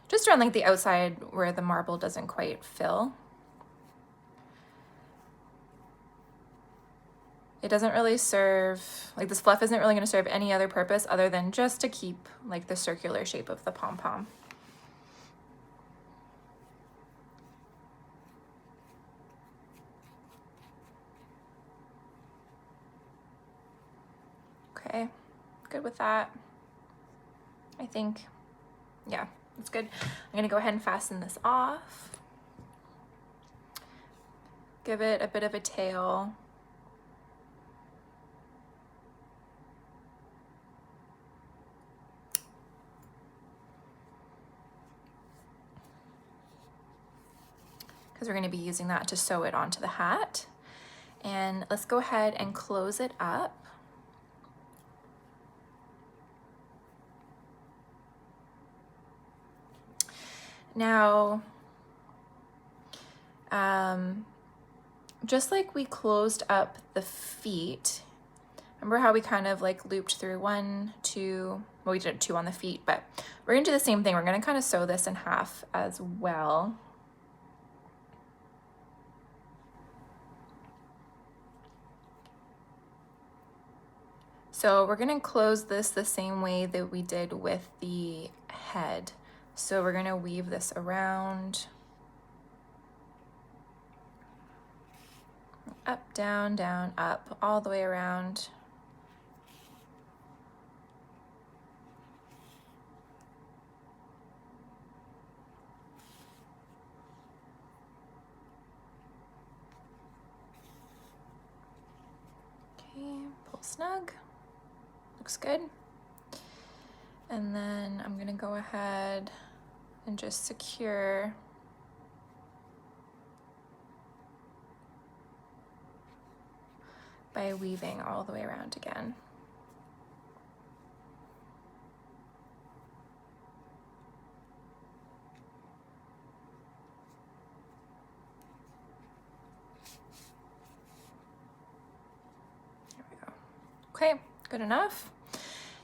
just around like the outside where the marble doesn't quite fill. It doesn't really serve, like this fluff isn't really going to serve any other purpose other than just to keep like the circular shape of the pom-pom. Okay, good with that. I think, yeah, that's good. I'm gonna go ahead and fasten this off. Give it a bit of a tail. Because we're gonna be using that to sew it onto the hat. And let's go ahead and close it up. Now, just like we closed up the feet, remember how we kind of like looped through 1, 2, well, we did 2 on the feet, but we're gonna do the same thing. We're gonna kind of sew this in half as well. So we're gonna close this the same way that we did with the head. So we're gonna weave this around, up, down, down, up, all the way around. Okay, pull snug, looks good. And then I'm gonna go ahead and just secure by weaving all the way around again. There we go. Okay, good enough.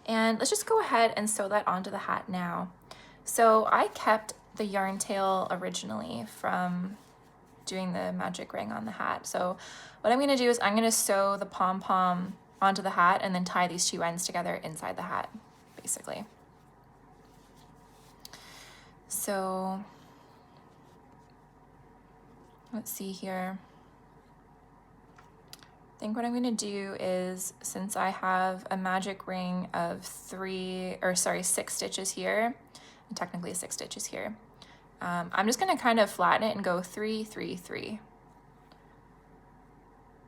And let's just go ahead and sew that onto the hat now. So I kept the yarn tail originally from doing the magic ring on the hat. So what I'm gonna do is I'm gonna sew the pom-pom onto the hat and then tie these 2 ends together inside the hat, basically. So let's see here. I think what I'm gonna do is, since I have a magic ring of 6 stitches here, and technically 6 stitches here, I'm just gonna kind of flatten it and go 3, 3, 3.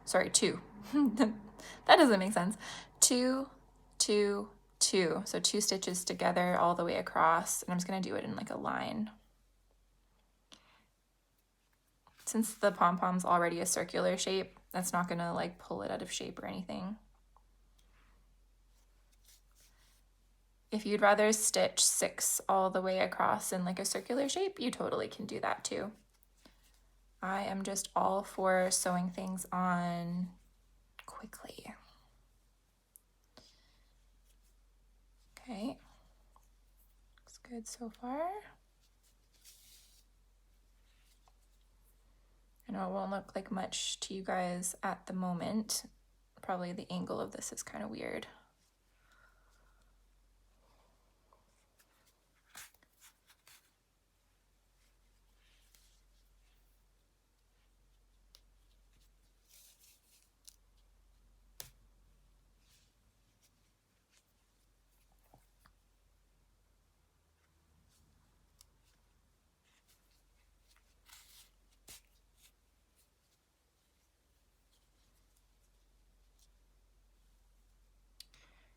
Sorry, 2. That doesn't make sense. 2, 2, 2. So 2 stitches together all the way across, and I'm just gonna do it in like a line. Since the pom-pom's already a circular shape, that's not gonna like pull it out of shape or anything. If you'd rather stitch 6 all the way across in like a circular shape, you totally can do that too. I am just all for sewing things on quickly. Okay, looks good so far. I know it won't look like much to you guys at the moment. Probably the angle of this is kind of weird.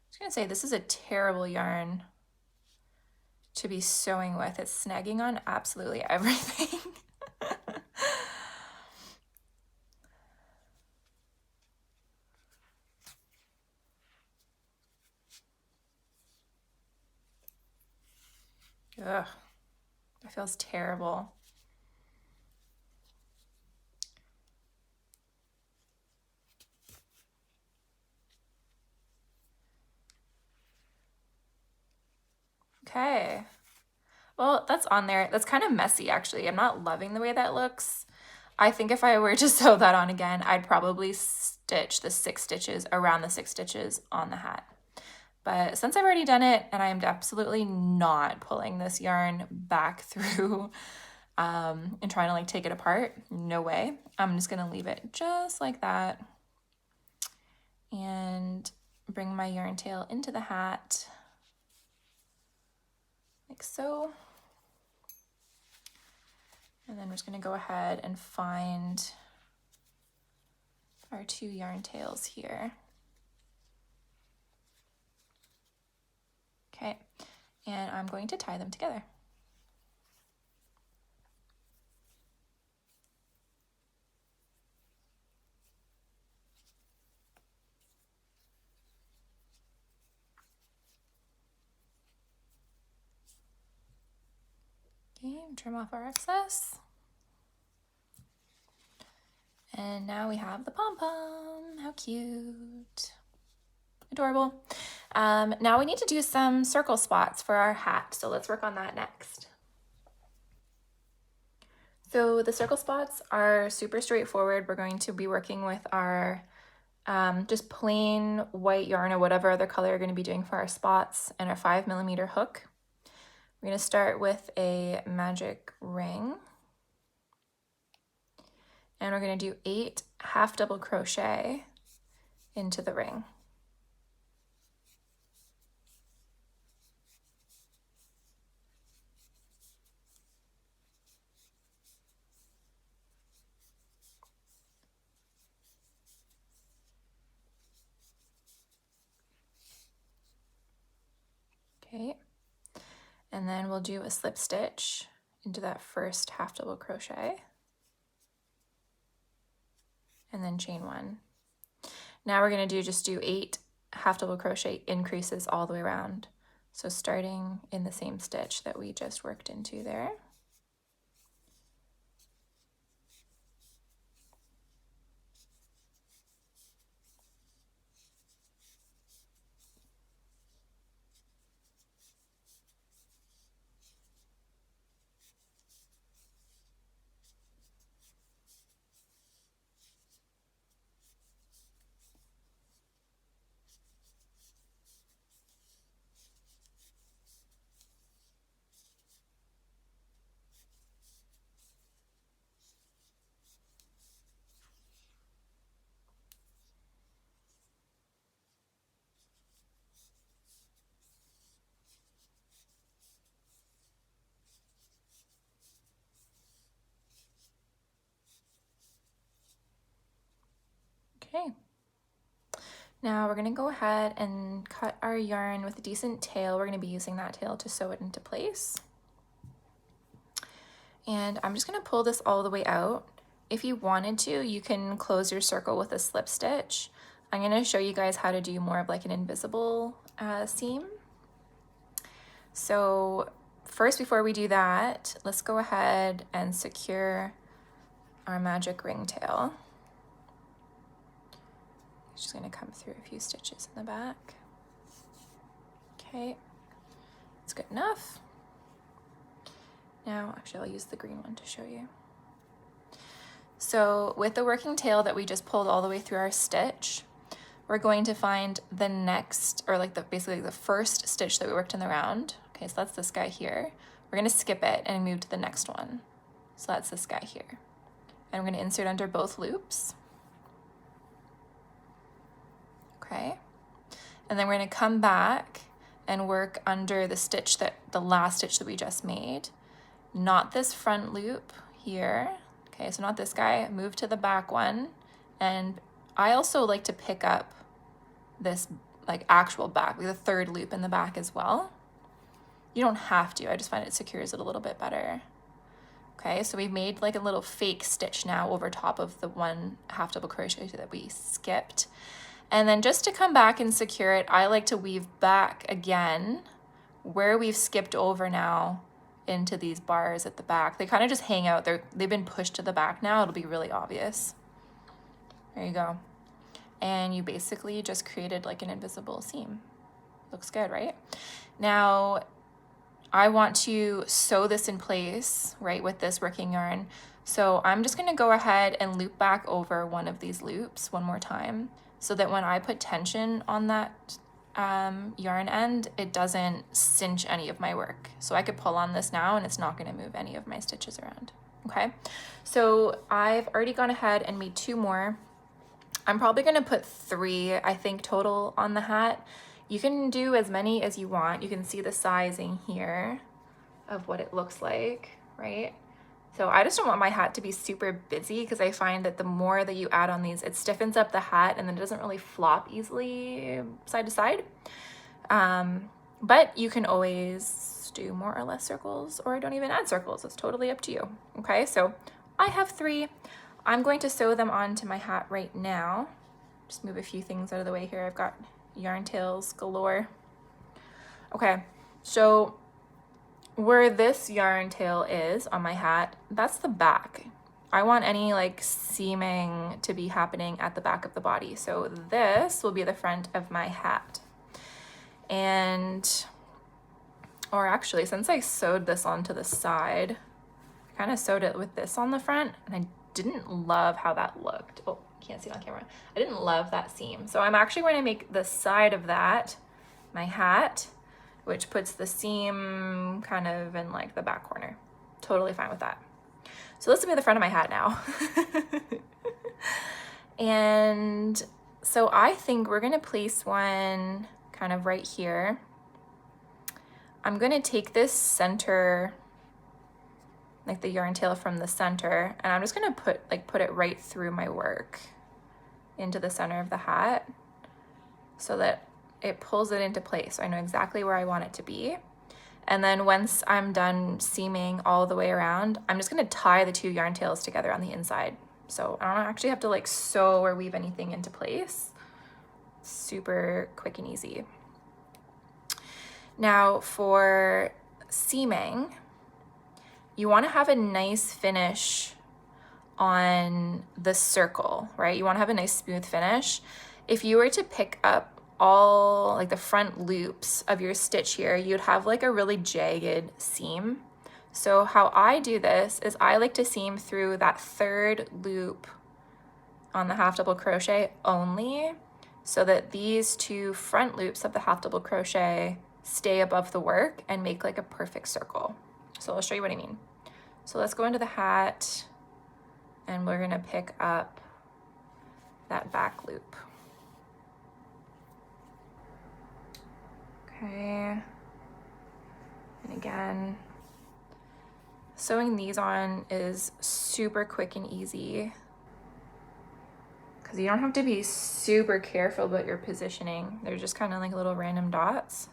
I was gonna say, this is a terrible yarn to be sewing with. It's snagging on absolutely everything. Ugh, that feels terrible. Okay. Well, that's on there. That's kind of messy, actually. I'm not loving the way that looks. I think if I were to sew that on again, I'd probably stitch the 6 stitches around the 6 stitches on the hat. But since I've already done it, and I'm absolutely not pulling this yarn back through and trying to like take it apart, no way. I'm just gonna leave it just like that and bring my yarn tail into the hat like so. And then we're just gonna go ahead and find our 2 yarn tails here. Okay, and I'm going to tie them together. Okay, trim off our excess. And now we have the pom-pom. How cute. Adorable. Now we need to do some circle spots for our hat, so let's work on that next. So the circle spots are super straightforward. We're going to be working with our just plain white yarn or whatever other color you're going to be doing for our spots and our 5mm hook. We're going to start with a magic ring. And we're going to do 8 half double crochet into the ring. Okay, and then we'll do a slip stitch into that first half double crochet and then chain 1. Now we're going to just do 8 half double crochet increases all the way around. So starting in the same stitch that we just worked into there. Okay. Now we're going to go ahead and cut our yarn with a decent tail. We're going to be using that tail to sew it into place. And I'm just going to pull this all the way out. If you wanted to, you can close your circle with a slip stitch. I'm going to show you guys how to do more of like an invisible seam. So first, before we do that, let's go ahead and secure our magic ring tail. Just going to come through a few stitches in the back. Okay, that's good enough. Now, actually, I'll use the green one to show you. So with the working tail that we just pulled all the way through our stitch, we're going to find the next, or like basically the first stitch that we worked in the round. Okay, so that's this guy here. We're going to skip it and move to the next one. So that's this guy here. And we're going to insert under both loops. Okay, and then we're going to come back and work under the stitch the last stitch that we just made, not this front loop here. Okay, so not this guy, move to the back one. And I also like to pick up this like actual back, like the third loop in the back as well. You don't have to, I just find it secures it a little bit better. Okay, so we've made like a little fake stitch now over top of the 1 half double crochet that we skipped. And then just to come back and secure it, I like to weave back again where we've skipped over now into these bars at the back. They kind of just hang out. They've been pushed to the back now. It'll be really obvious. There you go. And you basically just created like an invisible seam. Looks good, right? Now, I want to sew this in place, right, with this working yarn. So I'm just gonna go ahead and loop back over one of these loops one more time so that when I put tension on that yarn end, it doesn't cinch any of my work. So I could pull on this now and it's not gonna move any of my stitches around, okay? So I've already gone ahead and made 2 more. I'm probably gonna put 3, I think, total on the hat. You can do as many as you want. You can see the sizing here of what it looks like, right? So I just don't want my hat to be super busy because I find that the more that you add on these, it stiffens up the hat and then it doesn't really flop easily side to side. But you can always do more or less circles, or don't even add circles. It's totally up to you. Okay, so I have 3. I'm going to sew them onto my hat right now. Just move a few things out of the way here. I've got yarn tails galore. Okay, so where this yarn tail is on my hat, that's the back. I want any like seaming to be happening at the back of the body. So this will be the front of my hat. And, or actually, since I sewed this onto the side, I kind of sewed it with this on the front and I didn't love how that looked. Oh, can't see it on camera. I didn't love that seam. So I'm actually going to make the side of that my hat, which puts the seam kind of in like the back corner. Totally fine with that. So this will be the front of my hat now. And so I think we're gonna place one kind of right here. I'm gonna take this center, like the yarn tail from the center, and I'm just gonna put it right through my work into the center of the hat so that it pulls it into place. So I know exactly where I want it to be. And then once I'm done seaming all the way around, I'm just gonna tie the 2 yarn tails together on the inside. So I don't actually have to like sew or weave anything into place. Super quick and easy. Now for seaming, you wanna have a nice finish on the circle, right? You wanna have a nice smooth finish. If you were to pick up all like the front loops of your stitch here, you'd have like a really jagged seam. So how I do this is I like to seam through that 3rd loop on the half double crochet only, so that these 2 front loops of the half double crochet stay above the work and make like a perfect circle. So I'll show you what I mean. So let's go into the hat and we're gonna pick up that back loop. Okay, and again, sewing these on is super quick and easy because you don't have to be super careful about your positioning. They're just kind of like little random dots.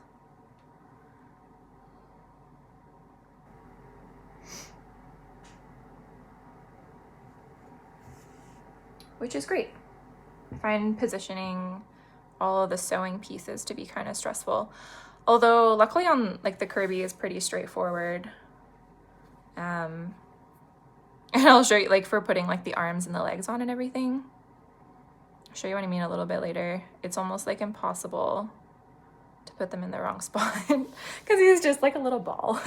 Which is great. I find positioning all of the sewing pieces to be kind of stressful. Although luckily on like the Kirby is pretty straightforward. And I'll show you like for putting like the arms and the legs on and everything. I'll show you what I mean a little bit later. It's almost like impossible to put them in the wrong spot because he's just like a little ball.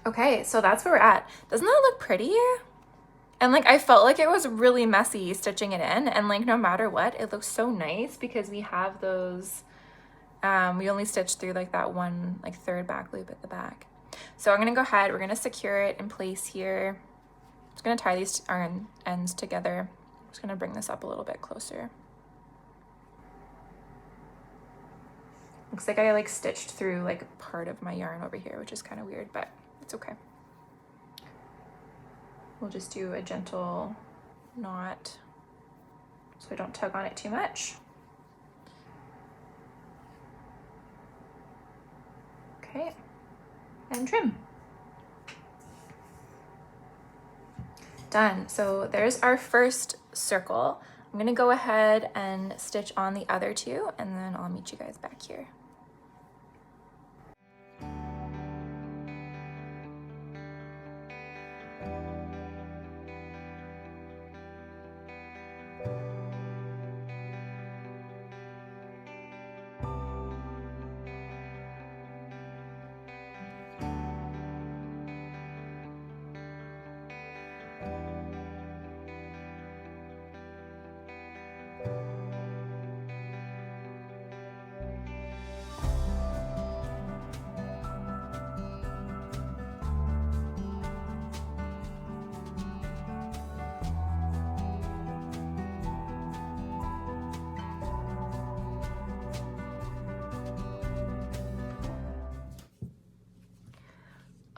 Okay, so that's where we're at. Doesn't that look pretty? And like, I felt like it was really messy stitching it in, and like, no matter what, it looks so nice because we have those, we only stitched through like that one, like third back loop at the back. So I'm gonna go ahead, we're gonna secure it in place here. I'm just gonna tie these ends together. I'm just gonna bring this up a little bit closer. Looks like I like stitched through like part of my yarn over here, which is kind of weird, but it's okay. We'll just do a gentle knot so I don't tug on it too much. Okay, and trim. Done. So there's our first circle. I'm gonna go ahead and stitch on the other two, and then I'll meet you guys back here.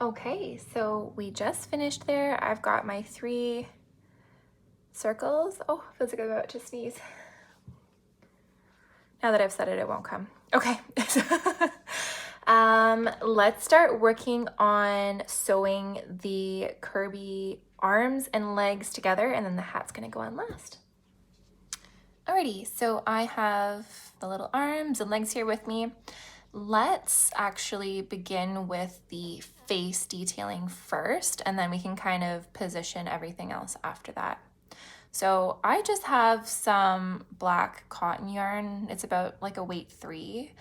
Okay, so we just finished there. I've got my 3 circles. Oh, feels like I'm about to sneeze. Now that I've said it, it won't come. Okay. Let's start working on sewing the Kirby arms and legs together, and then the hat's gonna go on last. Alrighty, so I have the little arms and legs here with me. Let's actually begin with the face detailing first, and then we can kind of position everything else after that. So I just have some black cotton yarn. It's about like a weight 3.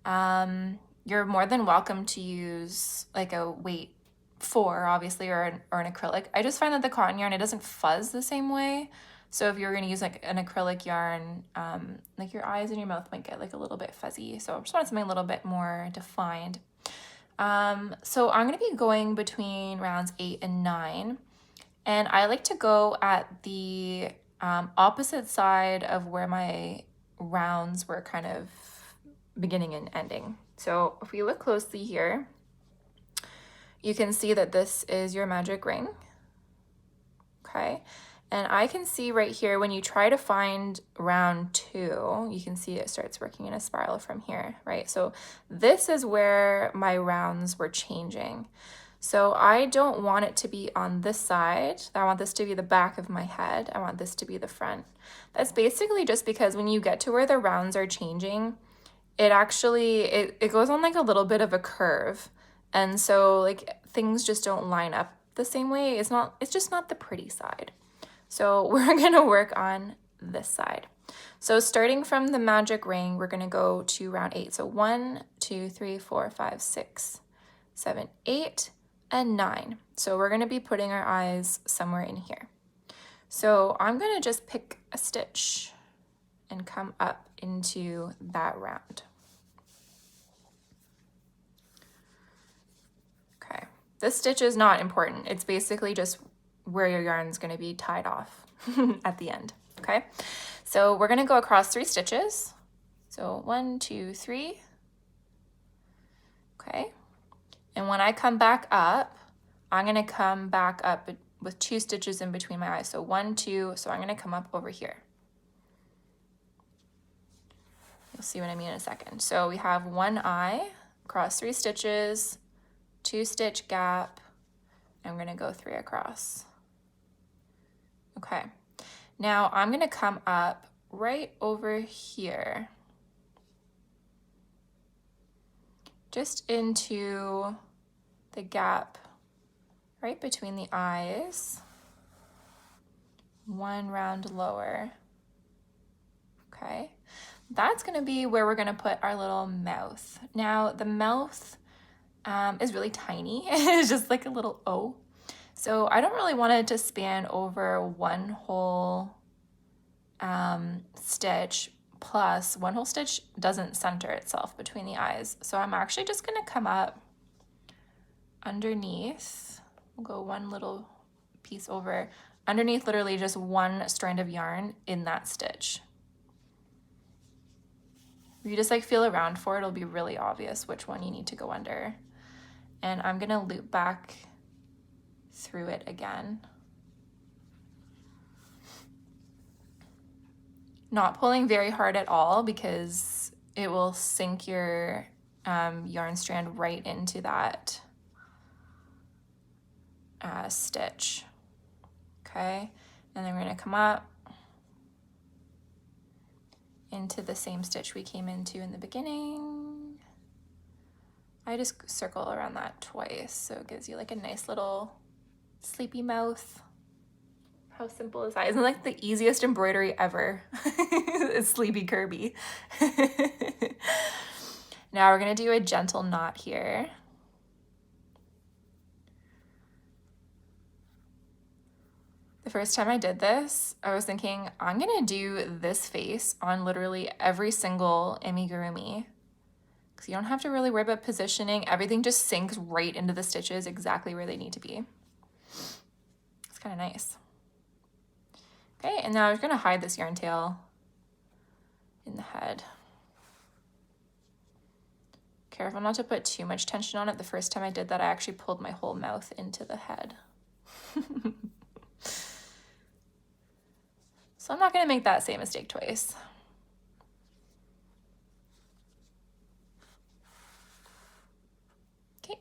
You're more than welcome to use like a weight 4, obviously, or an acrylic. I just find that the cotton yarn, it doesn't fuzz the same way. So if you're gonna use like an acrylic yarn, like your eyes and your mouth might get like a little bit fuzzy. So I just wanted something a little bit more defined. So I'm gonna be going between rounds 8 and 9. And I like to go at the opposite side of where my rounds were kind of beginning and ending. So if we look closely here, you can see that this is your magic ring. Okay. And I can see right here, when you try to find round 2, you can see it starts working in a spiral from here, right? So this is where my rounds were changing. So I don't want it to be on this side. I want this to be the back of my head. I want this to be the front. That's basically just because when you get to where the rounds are changing, it actually, it goes on like a little bit of a curve. And so like things just don't line up the same way. It's just not the pretty side. So we're gonna work on this side. So starting from the magic ring, we're gonna go to round 8. So 1, 2, 3, 4, 5, 6, 7, 8, and 9. So we're gonna be putting our eyes somewhere in here. So I'm gonna just pick a stitch and come up into that round. Okay, this stitch is not important. It's basically just where your yarn is going to be tied off at the end. Okay, so we're going to go across 3 stitches. So 1, 2, 3. Okay, and when I come back up, I'm going to come back up with 2 stitches in between my eyes. So 1, 2. So I'm going to come up over here. You'll see what I mean in a second. So we have 1 eye across 3 stitches, 2 stitch gap. I'm going to go 3 across. Okay, now I'm gonna come up right over here, just into the gap right between the eyes, 1 round lower. Okay, that's gonna be where we're gonna put our little mouth. Now the mouth is really tiny. It's just like a little O. So I don't really want it to span over one whole stitch, plus one whole stitch doesn't center itself between the eyes. So I'm actually just gonna come up underneath. We'll go one little piece over, underneath literally just one strand of yarn in that stitch. If you just like feel around for it, it'll be really obvious which one you need to go under. And I'm gonna loop back through it again. Not pulling very hard at all because it will sink your yarn strand right into that stitch. Okay, and then we're gonna come up into the same stitch we came into in the beginning. I just circle around that twice so it gives you like a nice little sleepy mouth. How simple is that? Isn't it like the easiest embroidery ever? It's Sleepy Kirby. Now we're gonna do a gentle knot here. The first time I did this, I was thinking, I'm gonna do this face on literally every single amigurumi, because you don't have to really worry about positioning. Everything just sinks right into the stitches exactly where they need to be. It's kind of nice. Okay, and now I'm gonna hide this yarn tail in the head. Careful not to put too much tension on it. The first time I did that, I actually pulled my whole mouth into the head. So I'm not gonna make that same mistake twice. Okay,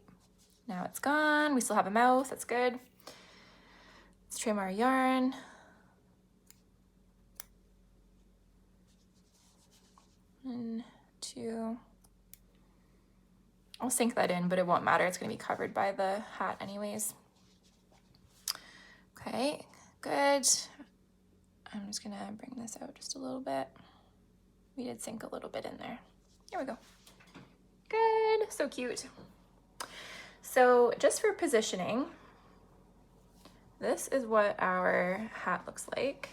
now it's gone. We still have a mouth, that's good. Let's trim our yarn. One, two. I'll sink that in, but it won't matter. It's gonna be covered by the hat anyways. Okay, good. I'm just gonna bring this out just a little bit. We did sink a little bit in there. Here we go. Good, so cute. So just for positioning, this is what our hat looks like.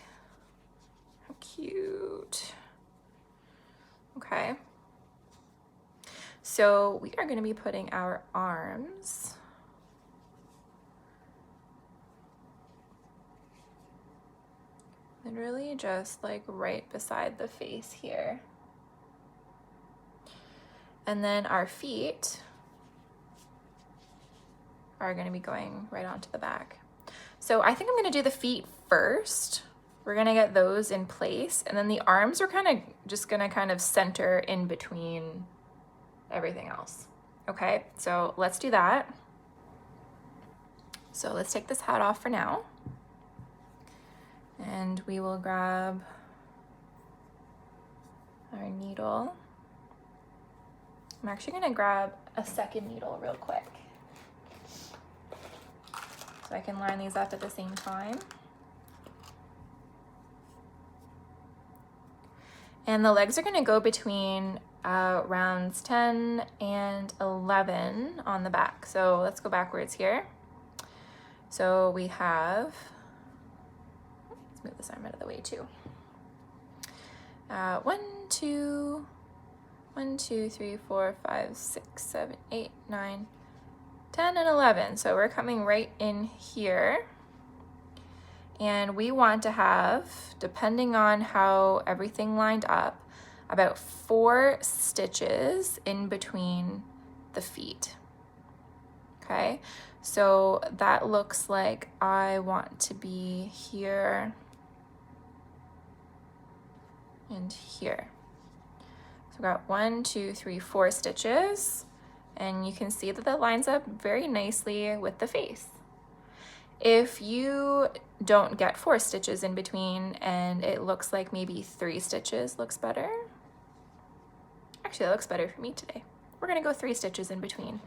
How cute. Okay. So we are gonna be putting our arms literally just like right beside the face here. And then our feet are gonna be going right onto the back. So I think I'm gonna do the feet first. We're gonna get those in place, and then the arms are just gonna center in between everything else. Okay, so let's do that. So let's take this hat off for now. And we will grab our needle. I'm actually gonna grab a second needle real quick, so I can line these up at the same time. And the legs are gonna go between rounds 10 and 11 on the back. So let's go backwards here. So we have, let's move this arm out of the way too. 1, 2, 3, 4, 5, 6, 7, 8, 9, 10, and 11. So we're coming right in here. And we want to have, depending on how everything lined up, about 4 stitches in between the feet. Okay, so that looks like I want to be here and here. So I've got 1, 2, 3, 4 stitches, and you can see that that lines up very nicely with the face. If you don't get 4 stitches in between and it looks like maybe 3 stitches looks better, actually that looks better for me today. We're gonna go 3 stitches in between.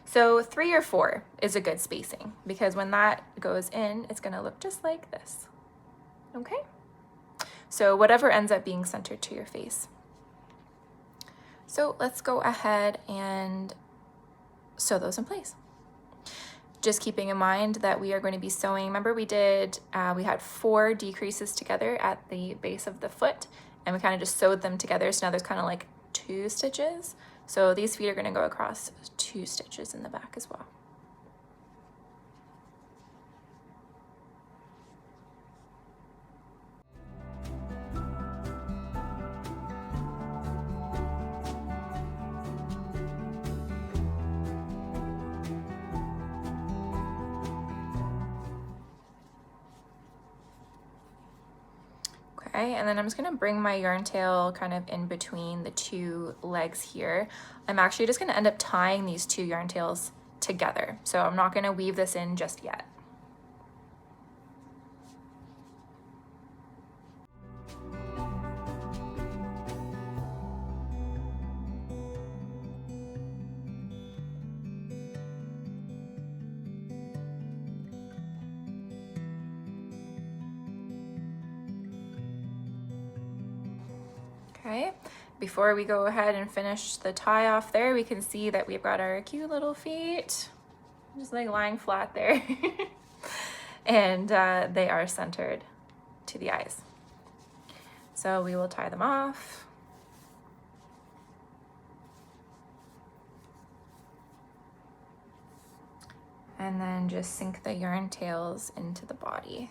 So 3 or 4 is a good spacing, because when that goes in, it's gonna look just like this, okay? So whatever ends up being centered to your face. So let's go ahead and sew those in place. Just keeping in mind that we are going to be sewing, remember we had 4 decreases together at the base of the foot, and we kind of just sewed them together, so now there's kind of like 2 stitches. So these feet are going to go across 2 stitches in the back as well. Okay, and then I'm just gonna bring my yarn tail kind of in between the 2 legs here. I'm actually just gonna end up tying these 2 yarn tails together. So I'm not gonna weave this in just yet. Okay, before we go ahead and finish the tie off there, we can see that we've got our cute little feet, just like lying flat there. And they are centered to the eyes. So we will tie them off. And then just sink the yarn tails into the body.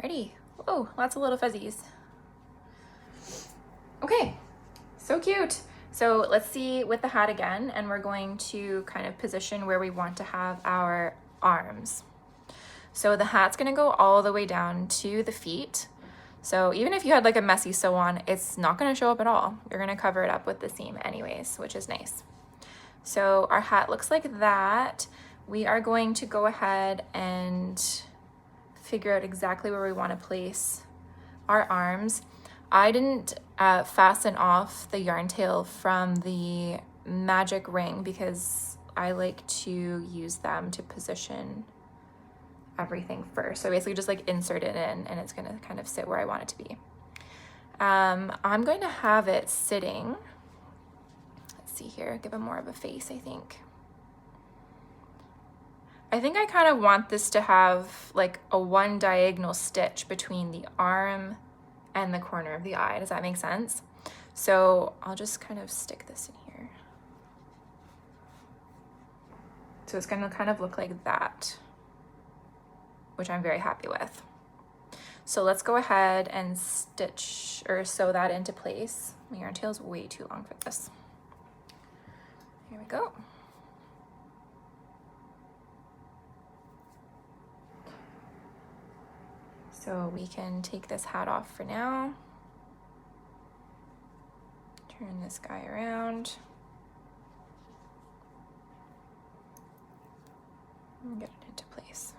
Ready. Oh, lots of little fuzzies. Okay, so cute. So let's see with the hat again, and we're going to kind of position where we want to have our arms. So the hat's gonna go all the way down to the feet. So even if you had like a messy sew on, it's not gonna show up at all. You're gonna cover it up with the seam anyways, which is nice. So our hat looks like that. We are going to go ahead and figure out exactly where we want to place our arms. I didn't fasten off the yarn tail from the magic ring because I like to use them to position everything first. So basically just like insert it in and it's gonna kind of sit where I want it to be. I'm going to have it sitting, let's see here, give it more of a face, I think. I kind of want this to have like a 1 diagonal stitch between the arm and the corner of the eye. Does that make sense? So I'll just kind of stick this in here. So it's gonna kind of look like that, which I'm very happy with. So let's go ahead and stitch or sew that into place. My yarn tail is way too long for this. Here we go. So we can take this hat off for now. Turn this guy around. And get it into place.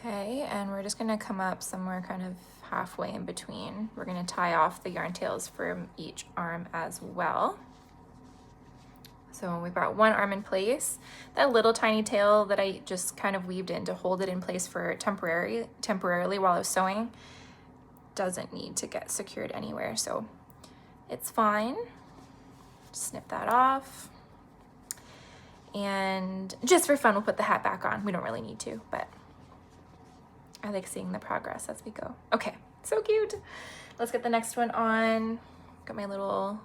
Okay, and we're just gonna come up somewhere kind of halfway in between. We're gonna tie off the yarn tails from each arm as well. So we've got one arm in place. That little tiny tail that I just kind of weaved in to hold it in place for temporarily while I was sewing doesn't need to get secured anywhere, so it's fine. Snip that off. And just for fun, we'll put the hat back on. We don't really need to, but I like seeing the progress as we go. Okay, so cute. Let's get the next one on. Got my little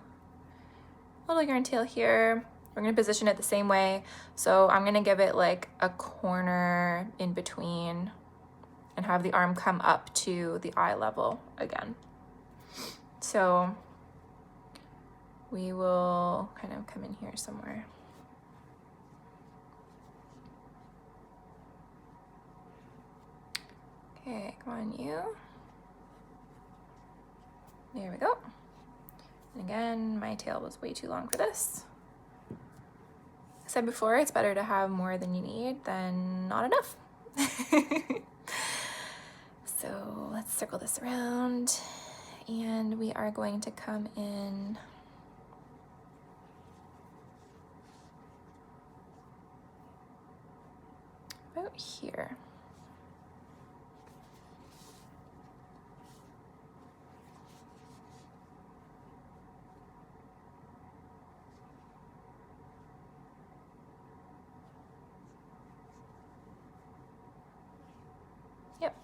yarn tail here. We're gonna position it the same way. So I'm gonna give it like a corner in between and have the arm come up to the eye level again. So we will kind of come in here somewhere. Okay, come on you. There we go. And again, my tail was way too long for this. I said before, it's better to have more than you need than not enough. So let's circle this around, and we are going to come in about here. Yep.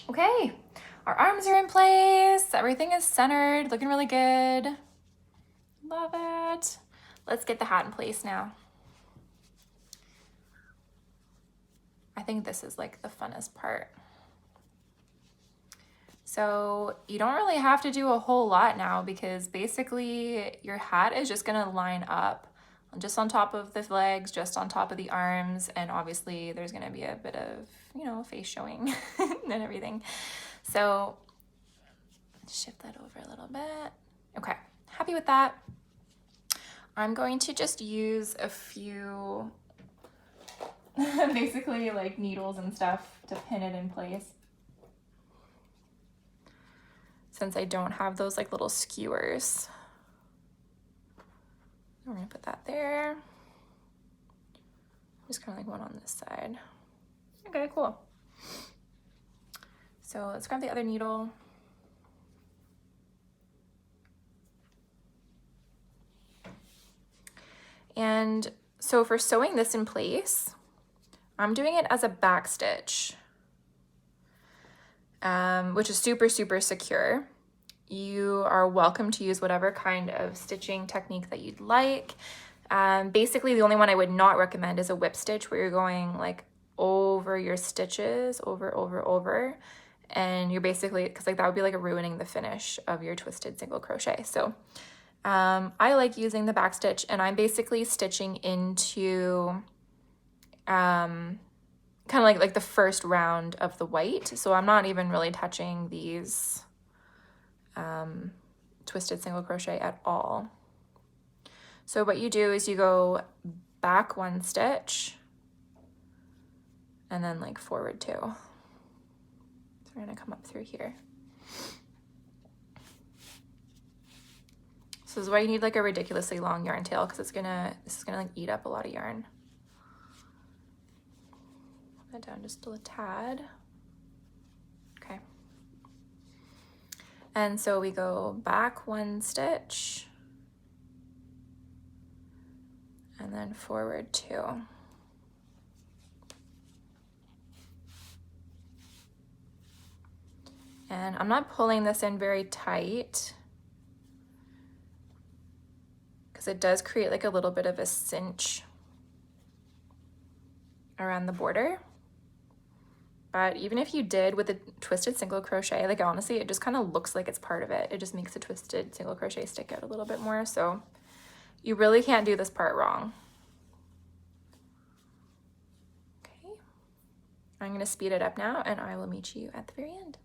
Okay, our arms are in place. Everything is centered, looking really good. Love it. Let's get the hat in place now. I think this is like the funnest part. So you don't really have to do a whole lot now because basically your hat is just gonna line up just on top of the legs, just on top of the arms, and obviously there's gonna be a bit of, you know, face showing and everything. So shift that over a little bit. Okay, happy with that. I'm going to just use a few basically like needles and stuff to pin it in place, since I don't have those like little skewers. We're gonna put that there. Just kind of like one on this side. Okay, cool. So let's grab the other needle. And so for sewing this in place, I'm doing it as a back stitch, which is super, super secure. You are welcome to use whatever kind of stitching technique that you'd like. Basically, the only one I would not recommend is a whip stitch, where you're going like over your stitches, over, and you're basically, because like that would be like ruining the finish of your twisted single crochet. So I like using the back stitch, and I'm basically stitching into kind of like the first round of the white. So I'm not even really touching these twisted single crochet at all. So what you do is you go back one stitch and then like forward two. So we're gonna come up through here. So this is why you need like a ridiculously long yarn tail, because this is gonna like eat up a lot of yarn. Put that down just a tad. Okay. And so we go back one stitch and then forward two. And I'm not pulling this in very tight, because it does create like a little bit of a cinch around the border. But even if you did with a twisted single crochet, like honestly, it just kind of looks like it's part of it. It just makes a twisted single crochet stick out a little bit more. So you really can't do this part wrong. Okay, I'm gonna speed it up now, and I will meet you at the very end.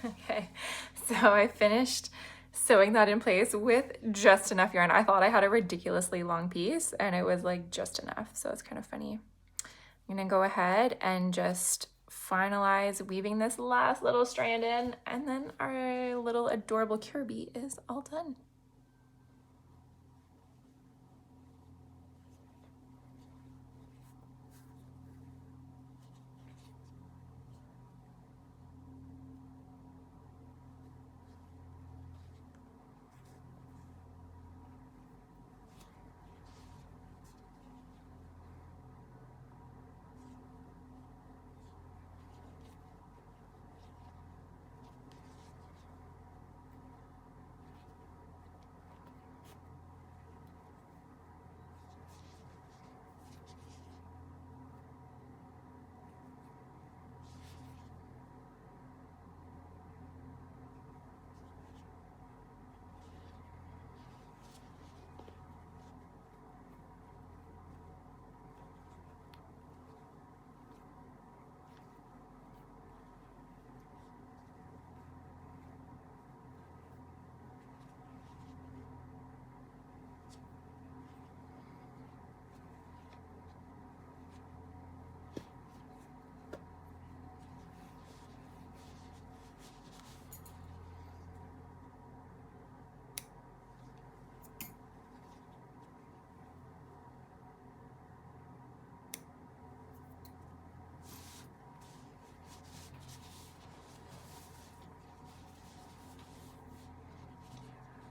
Okay, so I finished sewing that in place with just enough yarn. I thought I had a ridiculously long piece, and it was like just enough, so it's kind of funny. I'm gonna go ahead and just finalize weaving this last little strand in, and then our little adorable Kirby is all done.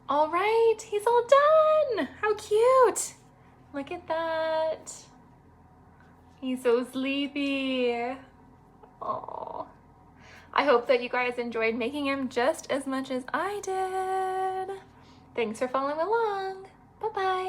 All right, he's all done. How cute. Look at that. He's so sleepy. Oh. I hope that you guys enjoyed making him just as much as I did. Thanks for following along. Bye-bye.